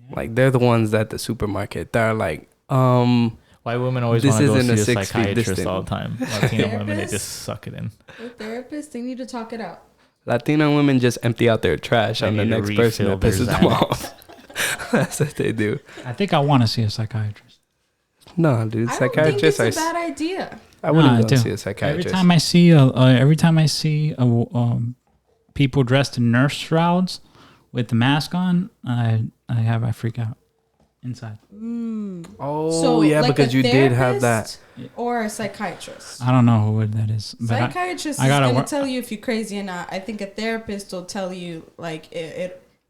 Yeah. Like they're the ones at the supermarket. They're like, White women always This want to go isn't a see a 6 feet psychiatrist distance. all the time. Latino women, they Therapist? just suck it in. The therapist, they need to talk it out. Latino women just empty out their trash They on the need to next person refill that their pisses them Xanax. off. That's what they do. I think I want to see a psychiatrist. No, dude, I don't think psychiatrists it's are. a bad idea. I wouldn't Nah, go and dude. see a psychiatrist. Every time I see people dressed in nurse shrouds with the mask on, I freak out inside. Oh, yeah, like because a you did have that. therapist or a psychiatrist. I don't know who that is, but Psychiatrist I is gotta going work- to tell you if you're crazy or not. I think a therapist will tell you, like,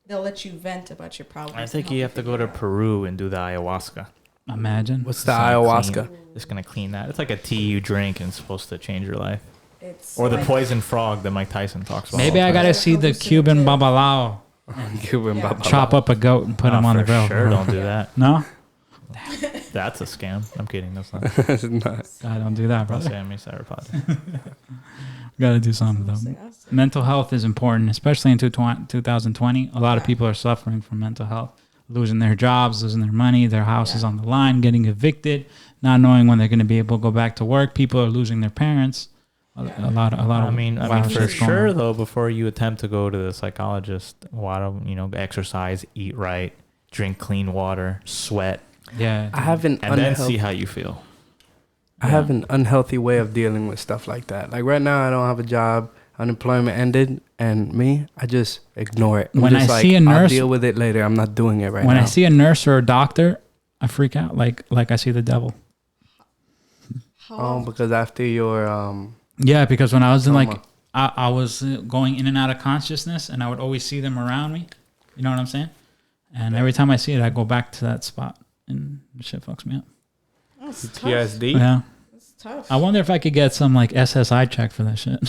they'll let you vent about your problems. I think and you help have to go to figure it out. Peru and do the ayahuasca. imagine. What's the It's gonna ayahuasca? It's going to clean that. It's like a tea you drink and it's supposed to change your life. It's Or the like- poison frog that Mike Tyson talks about. Maybe all I the time. gotta see the Cuban babalao. Cuban Yeah. baba. Chop up a goat and put him on the for grill. Sure, don't do that. No, That's a scam. I'm kidding. That's not. It's not. I don't do that, Don't brother. say I miss Aeropod. Gotta do something though. Mental health is important, especially in 2020. A lot of people are suffering from mental health, losing their jobs, losing their money, their house is on the line, getting evicted, not knowing when they're going to be able to go back to work. People are losing their parents. A lot of. I mean, wild for shit's going sure on. though, before you attempt to go to the psychologist, exercise, eat right, drink clean water, sweat, Yeah, I have an and then unhealthy. see how you feel. I have an unhealthy way of dealing with stuff like that. Like right now, I don't have a job. Unemployment ended, and I just ignore it. I'm When just I see a I'll nurse- deal with it later. I'm not doing it right when now. I see a nurse or a doctor, I freak out like I see the devil. Because after your Yeah, because when I was in like Trauma. I was going in and out of consciousness, and I would always see them around me. You know what I'm saying? And every time I see it, I go back to that spot, and the shit fucks me up. That's tough. PTSD. Yeah, That's tough. I wonder if I could get some like SSI check for that shit.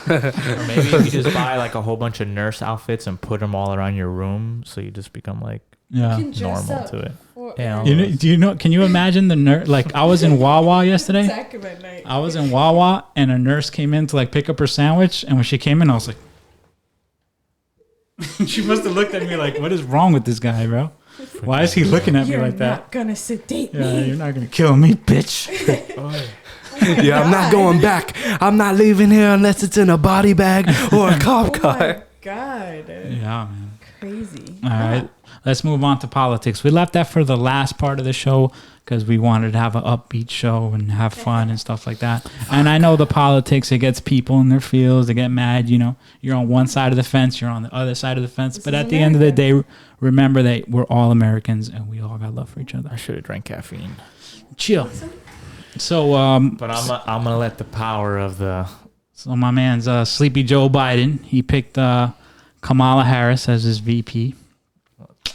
Or maybe you could just buy like a whole bunch of nurse outfits and put them all around your room, so you just become like Yeah. You can dress normal up to it. for- Yeah. Can you imagine the nurse? Like I was in Wawa yesterday. Sacrament night. I was in Wawa and a nurse came in to like pick up her sandwich, and when she came in, I was like, she must have looked at me like, "What is wrong with this guy, bro? Why is he looking at me You're like that? not gonna sedate Yeah, me. you're not gonna kill me, bitch." Yeah, I'm not going back. I'm not leaving here unless it's in a body bag or a cop Oh car. my god. Yeah, man. Crazy. All right, let's move on to politics. We left that for the last part of the show because we wanted to have an upbeat show and have fun and stuff like that. And I know the politics, it gets people in their feels. They get mad. You're on one side of the fence, you're on the other side of the fence. But is at the end of the day, remember that we're all Americans and we all got love for each other. I should have drank caffeine, Chill. So, but I'm gonna let the power of the so my man's Sleepy Joe Biden. He picked Kamala Harris as his VP.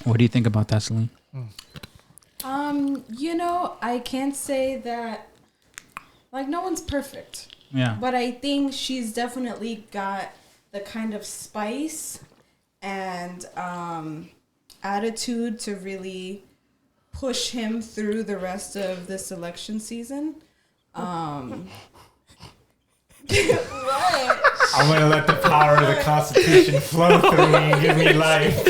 What do you think about that, Celine? I can't say that, like, no one's perfect, Yeah. but I think she's definitely got the kind of spice and attitude to really push him through the rest of this election season. What? I'm gonna let the power of the Constitution flow through me and give me life.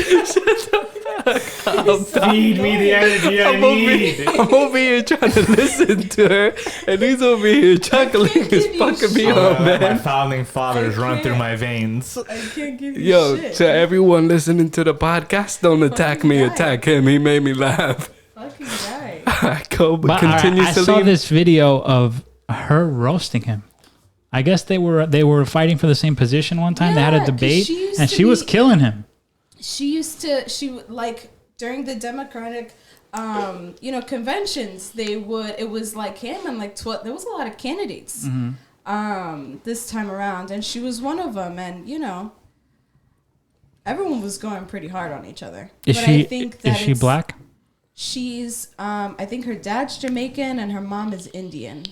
Feed me the energy I need. I'm over here trying to listen to her, and he's over here chuckling. It's fucking me I'm up, gonna let my man. founding fathers run through my veins. I can't give you Yo, shit. to everyone listening to the podcast, don't attack me, guy. attack him. He made me laugh. Fucking guy. Go, but But continue I to saw leave. this video of her roasting him. I guess they were fighting for the same position one time. They had Yeah, a 'cause debate, she used and to she was be- killing him. Like during the Democratic conventions, it was like him and like 12, there was a lot of candidates this time around, and she was one of them, and everyone was going pretty hard on each other. Is But she I think that is she it's- black? She's I think her dad's Jamaican and her mom is Indian.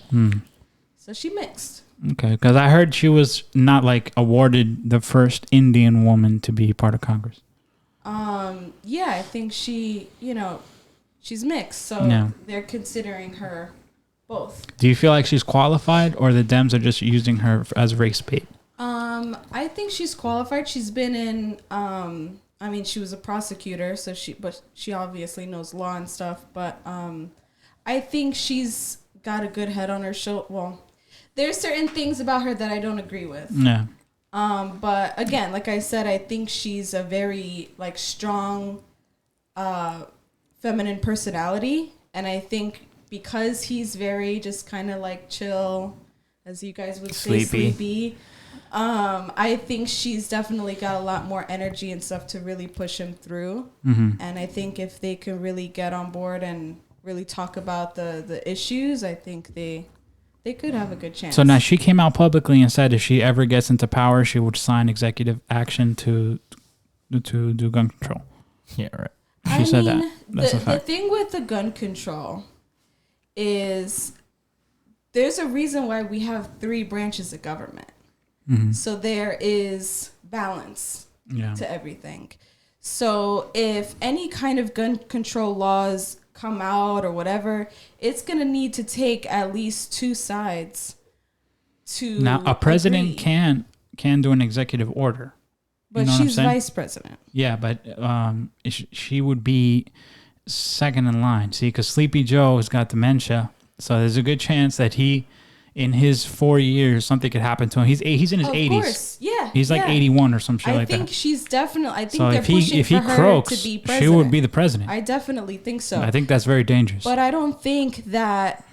So she mixed. Okay, because I heard she was not like awarded the first Indian woman to be part of Congress. Yeah, I think she, she's mixed, so Yeah. they're considering her both. Do you feel like she's qualified, or the Dems are just using her as race bait? I think she's qualified. She's been in she was a prosecutor, so she obviously knows law and stuff, but I think she's got a good head on her shoulder. Well, there's certain things about her that I don't agree with. Yeah. But again, like I said, I think she's a very like strong feminine personality, and I think because he's very just kind of like chill, as you guys would say, sleepy. I think she's definitely got a lot more energy and stuff to really push him through. And I think if they can really get on board and really talk about the issues, I think they could have a good chance. So now she came out publicly and said if she ever gets into power, she would sign executive action to do gun control. Yeah, right. She said that. That's a the fact. thing with the gun control is there's a reason why we have 3 branches of government. So there is balance Yeah. to everything. So if any kind of gun control laws come out or whatever, it's going to need to take at least 2 sides to Now a president agree. can do an executive order. But know what I'm she's saying? vice president. Yeah, but she would be second in line. See, because Sleepy Joe has got dementia, so there's a good chance that he, in his 4 years, something could happen to him. He's in his Of 80s. course, yeah. He's like yeah. 81 or some shit I like think that. she's definitely. I think So they're if pushing he for her croaks, to be she president. would be the president. I definitely think so. I think that's very dangerous. But I don't think that.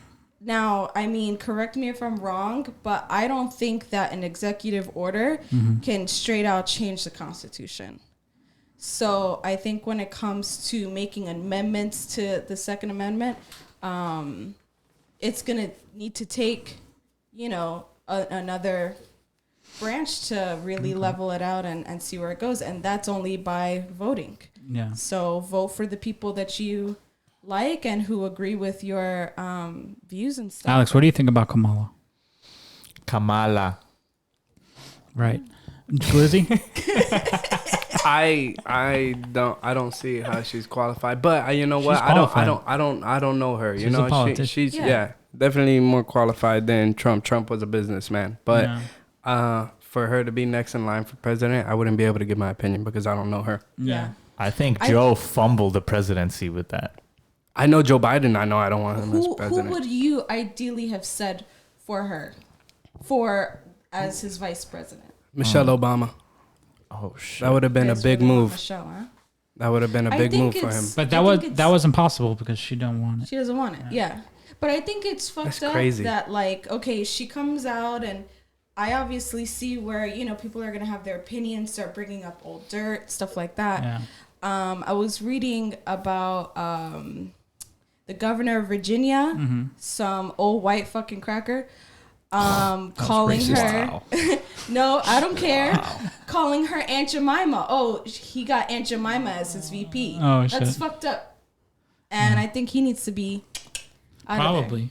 Now, I mean, correct me if I'm wrong, but I don't think that an executive order can straight out change the Constitution. So I think when it comes to making amendments to the Second Amendment, it's gonna need to take, another branch to really level it out and see where it goes, and that's only by voting. yeah. So vote for the people that you like and who agree with your views and stuff. Alex, what do you think about Kamala? Kamala. Right. Glizzy? I don't see how she's qualified, but you know what? She's I qualified. don't know her. She's a politician. she's Yeah. definitely more qualified than Trump. Trump was a businessman, but Yeah. for her to be next in line for president, I wouldn't be able to give my opinion because I don't know her. Yeah. I think I- Joe fumbled the presidency with that. I know Joe Biden. I know I don't want him as Who president. would you ideally have said for her, as his vice president? Michelle Obama. Oh shit. That would have been a Guys big really want move. Michelle, huh? That would have been a I big think move for him. it's- But I think that it's- was impossible because she don't want it. She doesn't want it. Yeah. But I think it's fucked That's up crazy. that okay, she comes out and I obviously see where, people are going to have their opinions, start bringing up old dirt, stuff like that. Yeah. I was reading about the governor of Virginia, some old white fucking cracker, calling her. No, I don't care. Calling her Aunt Jemima. Oh, he got Aunt Jemima as his VP. Oh, That's shit. fucked up. And I think he needs to be out Probably.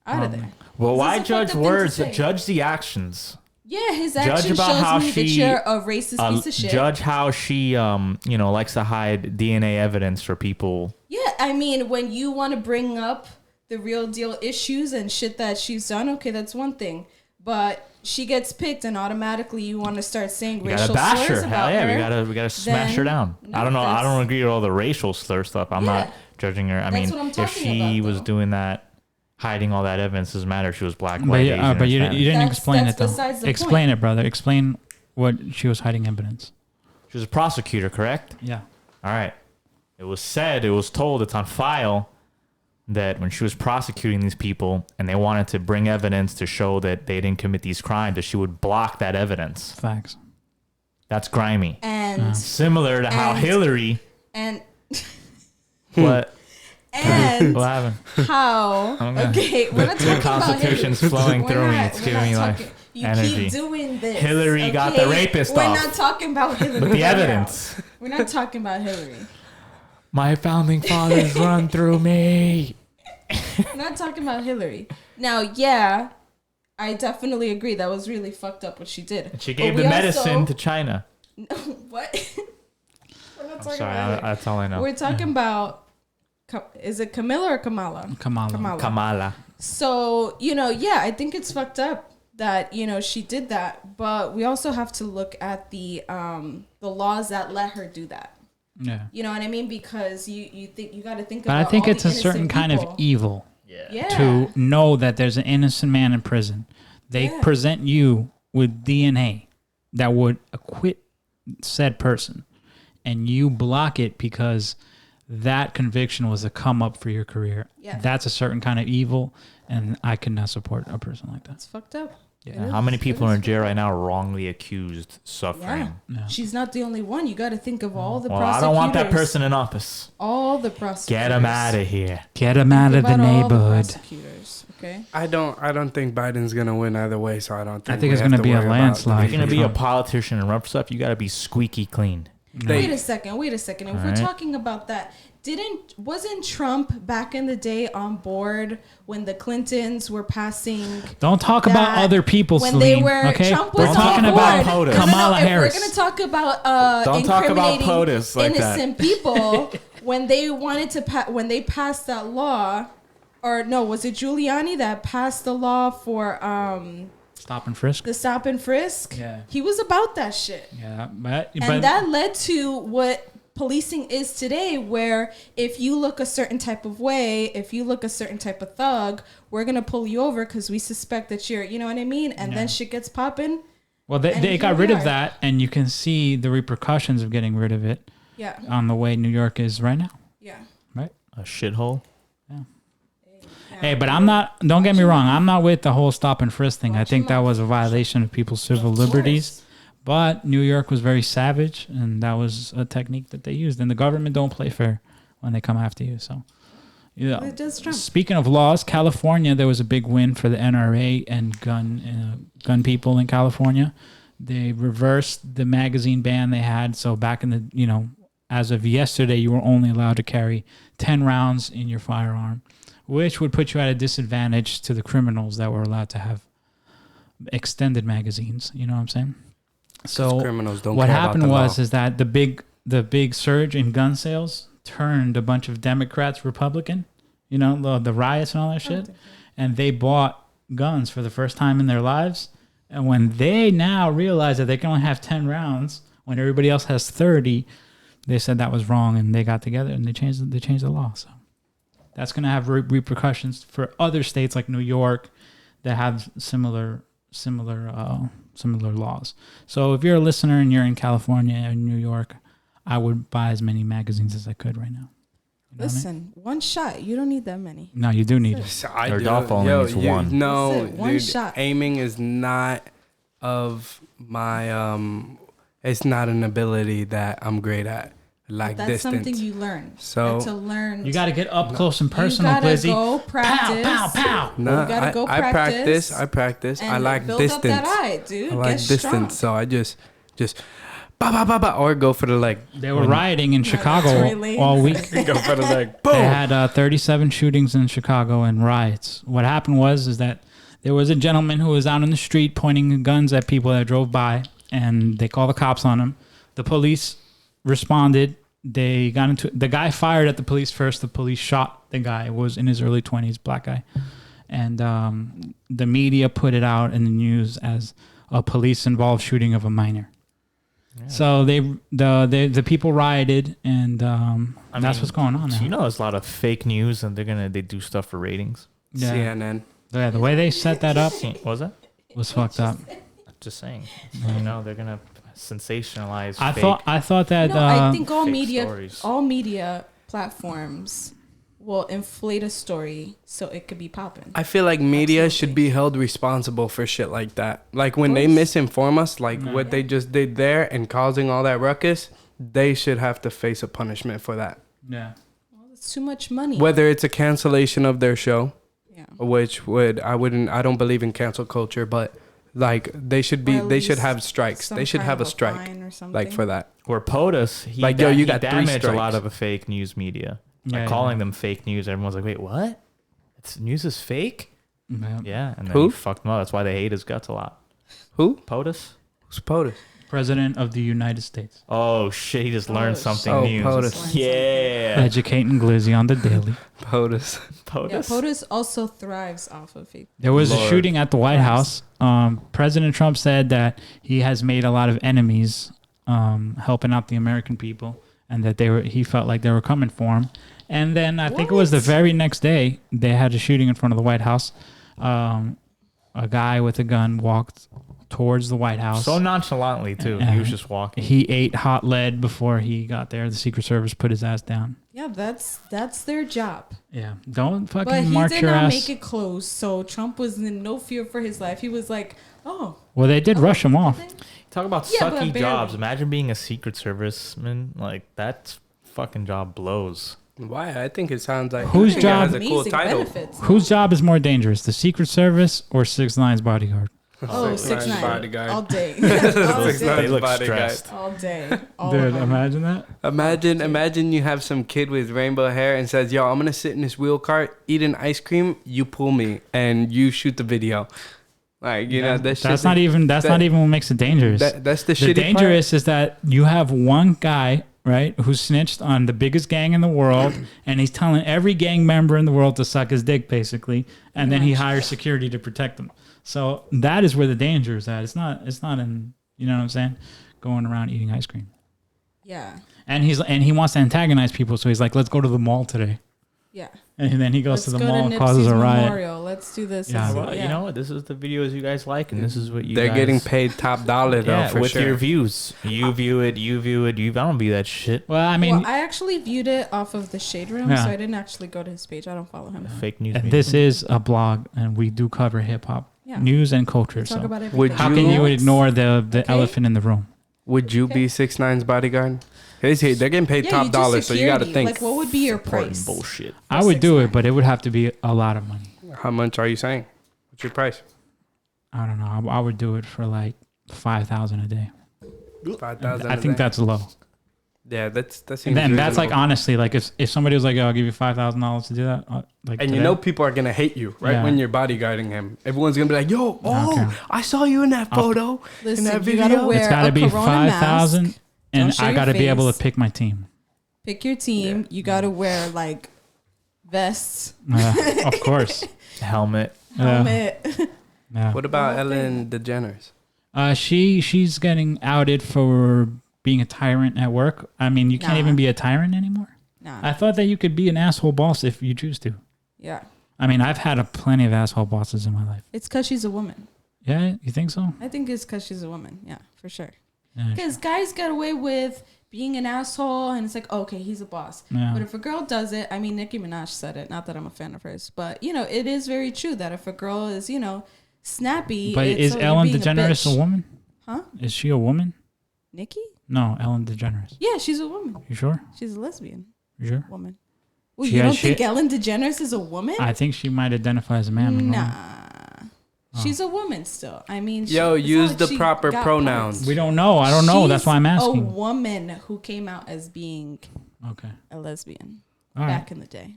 of there. Well, This why is a judge fucked up thing to words? say. Judge the actions. Yeah, his Judge action about how shows me that she, you're a racist piece of shit. Judge how she, likes to hide DNA evidence for people. Yeah, I mean, when you want to bring up the real deal issues and shit that she's done, okay, that's one thing. but she gets picked, and automatically you want to start saying We racial gotta bash slurs her. about Hell yeah, her. we gotta smash her then- down. no, I don't know. I don't that's- agree with all the racial slur stuff. I'm Yeah. not judging her. I That's mean, what I'm if talking she about, was though. doing that, hiding all that evidence, doesn't matter if she was black, But, white, you, Asian, or but you Spanish. didn't That's- explain that's it, besides though. the Explain point. it, brother. Explain what she was hiding evidence. She was a prosecutor, correct? Yeah. All right. It was told, it's on file that when she was prosecuting these people and they wanted to bring evidence to show that they didn't commit these crimes, that she would block that evidence. Facts. That's grimy. And Similar to how And- Hillary. and What? and What happened? how? Okay. Okay, we're not talking The about Constitution's Hillary. flowing We're through me. not- It's we're giving not me talking- life. You energy. keep doing this. Hillary got the okay? rapist We're off. not talking about Hillary. With the right now. evidence. We're not talking about Hillary. My founding fathers run through me. We're not talking about Hillary. Now, yeah, I definitely agree. That was really fucked up what she did. She But gave the we medicine also- to China. What? We're not I'm talking sorry, about it. that's all I know. We're talking about. Is it Camilla or Kamala? Kamala. Kamala. So, yeah, I think it's fucked up that, she did that. But we also have to look at the laws that let her do that. Yeah. You know what I mean? Because you think you got to think But about I think all it's the a certain innocent kind of people. evil Yeah. to know that there's an innocent man in prison. They Yeah. present you with DNA that would acquit said person, and you block it because that conviction was a come up for your career. Yeah. That's a certain kind of evil, and I could not support a person like that. It's fucked up. Yeah. It How is- many it people is are in jail right now wrongly accused, suffering? Yeah. She's not the only one. You got to think of all the Well, I prosecutors. don't want that person in office. All the prosecutors. Get him out of here. Get him out of the About all the neighborhood. prosecutors, okay? I don't think Biden's gonna win either way, so I don't think I think we it's have gonna to be a worry about landslide. If you're gonna be a Trump. politician and run for stuff, you gotta be squeaky clean. They- Wait a second. If we're right. talking about that, wasn't Trump back in the day on board when the Clintons were passing? Don't talk about that other people, when they Celine, were okay? Trump was We're talking on about board. POTUS. Kamala if Harris. We're gonna talk about Don't talk about incriminating POTUS like that. innocent people when they wanted to when they passed that law, or no, was it Giuliani that passed the law for Stop and frisk. the stop and frisk? Yeah. He was about that shit. Yeah, but And that led to what policing is today, where if you look a certain type of way, if you look a certain type of thug, we're going to pull you over because we suspect that you're, you know what I mean? And then shit gets popping. well, and they here got we rid of are. that, and you can see the repercussions of getting rid of it Yeah. on the way New York is right now, Yeah. right? A shithole. Hey, but I'm not. Don't get me wrong. I'm not with the whole stop and frisk thing. I think that was a violation of people's civil liberties. But New York was very savage, and that was a technique that they used. And the government don't play fair when they come after you. So, yeah. It does Trump. Speaking of laws, California, there was a big win for the NRA and gun people in California. They reversed the magazine ban they had. So back in the, as of yesterday, you were only allowed to carry 10 rounds in your firearm, which would put you at a disadvantage to the criminals that were allowed to have extended magazines. You know what I'm saying? So criminals don't what care about happened the was law. is that the big surge in gun sales turned a bunch of Democrats Republican, the riots and all that shit, and they bought guns for the first time in their lives. And when they now realize that they can only have 10 rounds when everybody else has 30, they said that was wrong, and they got together and they changed the law. So that's going to have repercussions for other states like New York that have similar laws. So if you're a listener and you're in California and New York, I would buy as many magazines as I could right now. You know what I mean? Listen, one shot. You don't need that many. No, you do need it. So I Or do. Dolph only needs one. No, That's it, one dude, shot. aiming is not of my it's not an ability that I'm great at. Like That's distance. something you learn. So- That's to learn. You got to get up close and You personal, gotta Blizzy. go practice. Pow, pow, pow. No, You gotta go I practice. I practice. and I like build distance. up that eye, dude. I like Get distance. strong. So I just ba ba ba ba or go for the leg. They were rioting in Chicago that's really- all week. Go for the leg. They Boom. had 37 shootings in Chicago and riots. What happened was that there was a gentleman who was out in the street pointing guns at people that drove by, and they called the cops on him. The police responded. They got the guy fired at the police first. The police shot the guy. It was in his early 20s, black guy. and the media put it out in the news as a police-involved shooting of a minor. Yeah. So the people rioted, and that's what's going on now. So you know, there's a lot of fake news, and they do stuff for ratings. Yeah. CNN. Yeah, the way they set that up What was that? was fucked up. Just saying. You know, they're gonna sensationalize. I thought that. No, I think all stories. media platforms will inflate a story so it could be popping. I feel like media should be held responsible for shit like that. Like when they misinform us, like what they just did there and causing all that ruckus, they should have to face a punishment for that. Yeah. Well, it's too much money. Whether it's a cancellation of their show, yeah. which I don't believe in cancel culture, but like they should have strikes. They should have a strike like for that. Where POTUS, he damaged a lot of the fake news media. Like calling them fake news. Everyone's like, wait, what? News is fake? Yeah. And then he fucked them up. That's why they hate his guts a lot. Who? POTUS? Who's POTUS? President of the United States. Oh, shit. He just learned something new. POTUS. Yeah. Educating Glizzy on the daily. POTUS. POTUS? Yeah, POTUS also thrives off of fake. There was a shooting at the White House. President Trump said that he has made a lot of enemies helping out the American people, and that he felt like they were coming for him. And then I think it was the very next day they had a shooting in front of the White House. A guy with a gun walked towards the White House. So nonchalantly, too. He was just walking. He ate hot lead before he got there. The Secret Service put his ass down. Yeah, that's their job. Yeah, don't fucking But he march did your not ass. make it close, so Trump was in no fear for his life. He was like, oh. Well, they did rush him off. Talk about Yeah, but sucky barely. jobs. Imagine being a Secret Serviceman. Like, that fucking job blows. Why? I think it sounds like Whose it job- has a cool Amazing title. benefits. Whose job is more dangerous, the Secret Service or 6ix9ine's bodyguard? Oh, 6ix9ine. Bodyguard. All day. All They day. look bodyguard. stressed. All day. All Dude, of them. imagine that. Imagine you have some kid with rainbow hair and says, "Yo, I'm gonna sit in this wheel cart, eat an ice cream. You pull me and you shoot the video." Like you know, That's not even what makes it dangerous. That's the The shitty dangerous is that you have one guy, right, who snitched on the biggest gang in the world, and he's telling every gang member in the world to suck his dick, basically, and then he hires security to protect them. So that is where the danger is at. It's not in, you know what I'm saying, going around eating ice cream. Yeah. And he wants to antagonize people, so he's like, let's go to the mall today. Yeah. And then he goes Let's to the go mall and Nipsey's causes a riot. Memorial. Let's do this. Yeah. Well, you know what? This is the videos you guys like, and this is what They're guys... getting paid top dollar though for with sure. your views. You view it. I don't view that shit. Well, I mean, Well, I actually viewed it off of the Shade Room, Yeah. so I didn't actually go to his page. I don't follow him. Fake news. this is a blog, and we do cover hip hop, Yeah. news, and culture. Talk So about everything. Would how can you ignore the Okay. elephant in the room? Would you be 6ix9ine's bodyguard? They're getting paid Yeah, top you do dollar, so you got to security. think. Like, what would be your Supporting price? bullshit. I would do it, but it would have to be a lot of money. How much are you saying? What's your price? I don't know. I would do it for like 5,000 a day. 5,000. I think that's low. Yeah, that seems. And then that's like reasonable. honestly, like if somebody was like, "Yo, I'll give you $5,000 to do that," like, And you today, know people are gonna hate you right Yeah. when you're bodyguarding him. Everyone's gonna be like, "Yo, Okay. I saw you in that photo, Listen, in that you video." gotta wear it's got to a be Corona 5,000, mask. and Don't show I your got to be able face. to pick my team. Pick your team. You gotta wear like vests, Of course. Helmet. helmet. Yeah. What about Whole Ellen DeGeneres? She's getting outed for being a tyrant at work. I mean, you can't Nah. even be a tyrant anymore. Nah. I thought that you could be an asshole boss if you choose to. Yeah. I mean, I've had plenty of asshole bosses in my life. It's because she's a woman. Yeah, you think so? I think it's because she's a woman. Yeah, for sure. Yeah. Because guys get away with being an asshole, and it's like, okay, he's a boss. Yeah. But if a girl does it, I mean, Nicki Minaj said it. Not that I'm a fan of hers, but you know, it is very true that if a girl is, you know, snappy. But it's, is oh, you're Ellen being DeGeneres a bitch. woman? Huh? Is she a woman? Nicki? No, Ellen DeGeneres. Yeah, she's a woman. You sure? She's a lesbian You sure? woman. Well, She you has don't think shit- Ellen DeGeneres is a woman? I think she might identify as a man. but no. Nah. She's a woman still. I mean, Yo, it's not use like the she proper got pronouns. parts. We don't know. I don't know. That's She's why I'm a asking. woman who came out as being Okay. a lesbian All right. back in the day.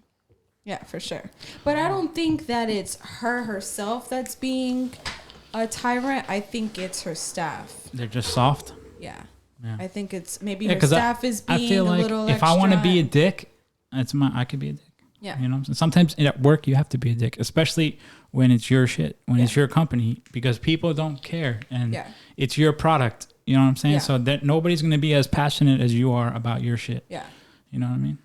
Yeah, for sure. But I don't think that it's her herself that's being a tyrant. I think it's her staff. They're just soft. Yeah. Yeah. I think it's maybe Yeah, her 'cause staff is being I feel a like little if I want to be a extra. dick, I could be a dick. Yeah. You know, sometimes at work you have to be a dick, especially when it's your shit, when it's your company, because people don't care and it's your product. You know what I'm saying? Yeah. So that nobody's going to be as passionate as you are about your shit. Yeah. You know what I mean?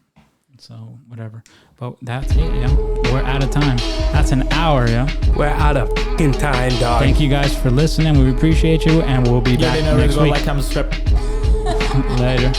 So whatever. But that's it, yeah. We're out of time. That's an hour, yeah. We're out of fucking time, dog. Thank you guys for listening. We appreciate you, and we'll be back next week. Like, comment, subscribe. Later.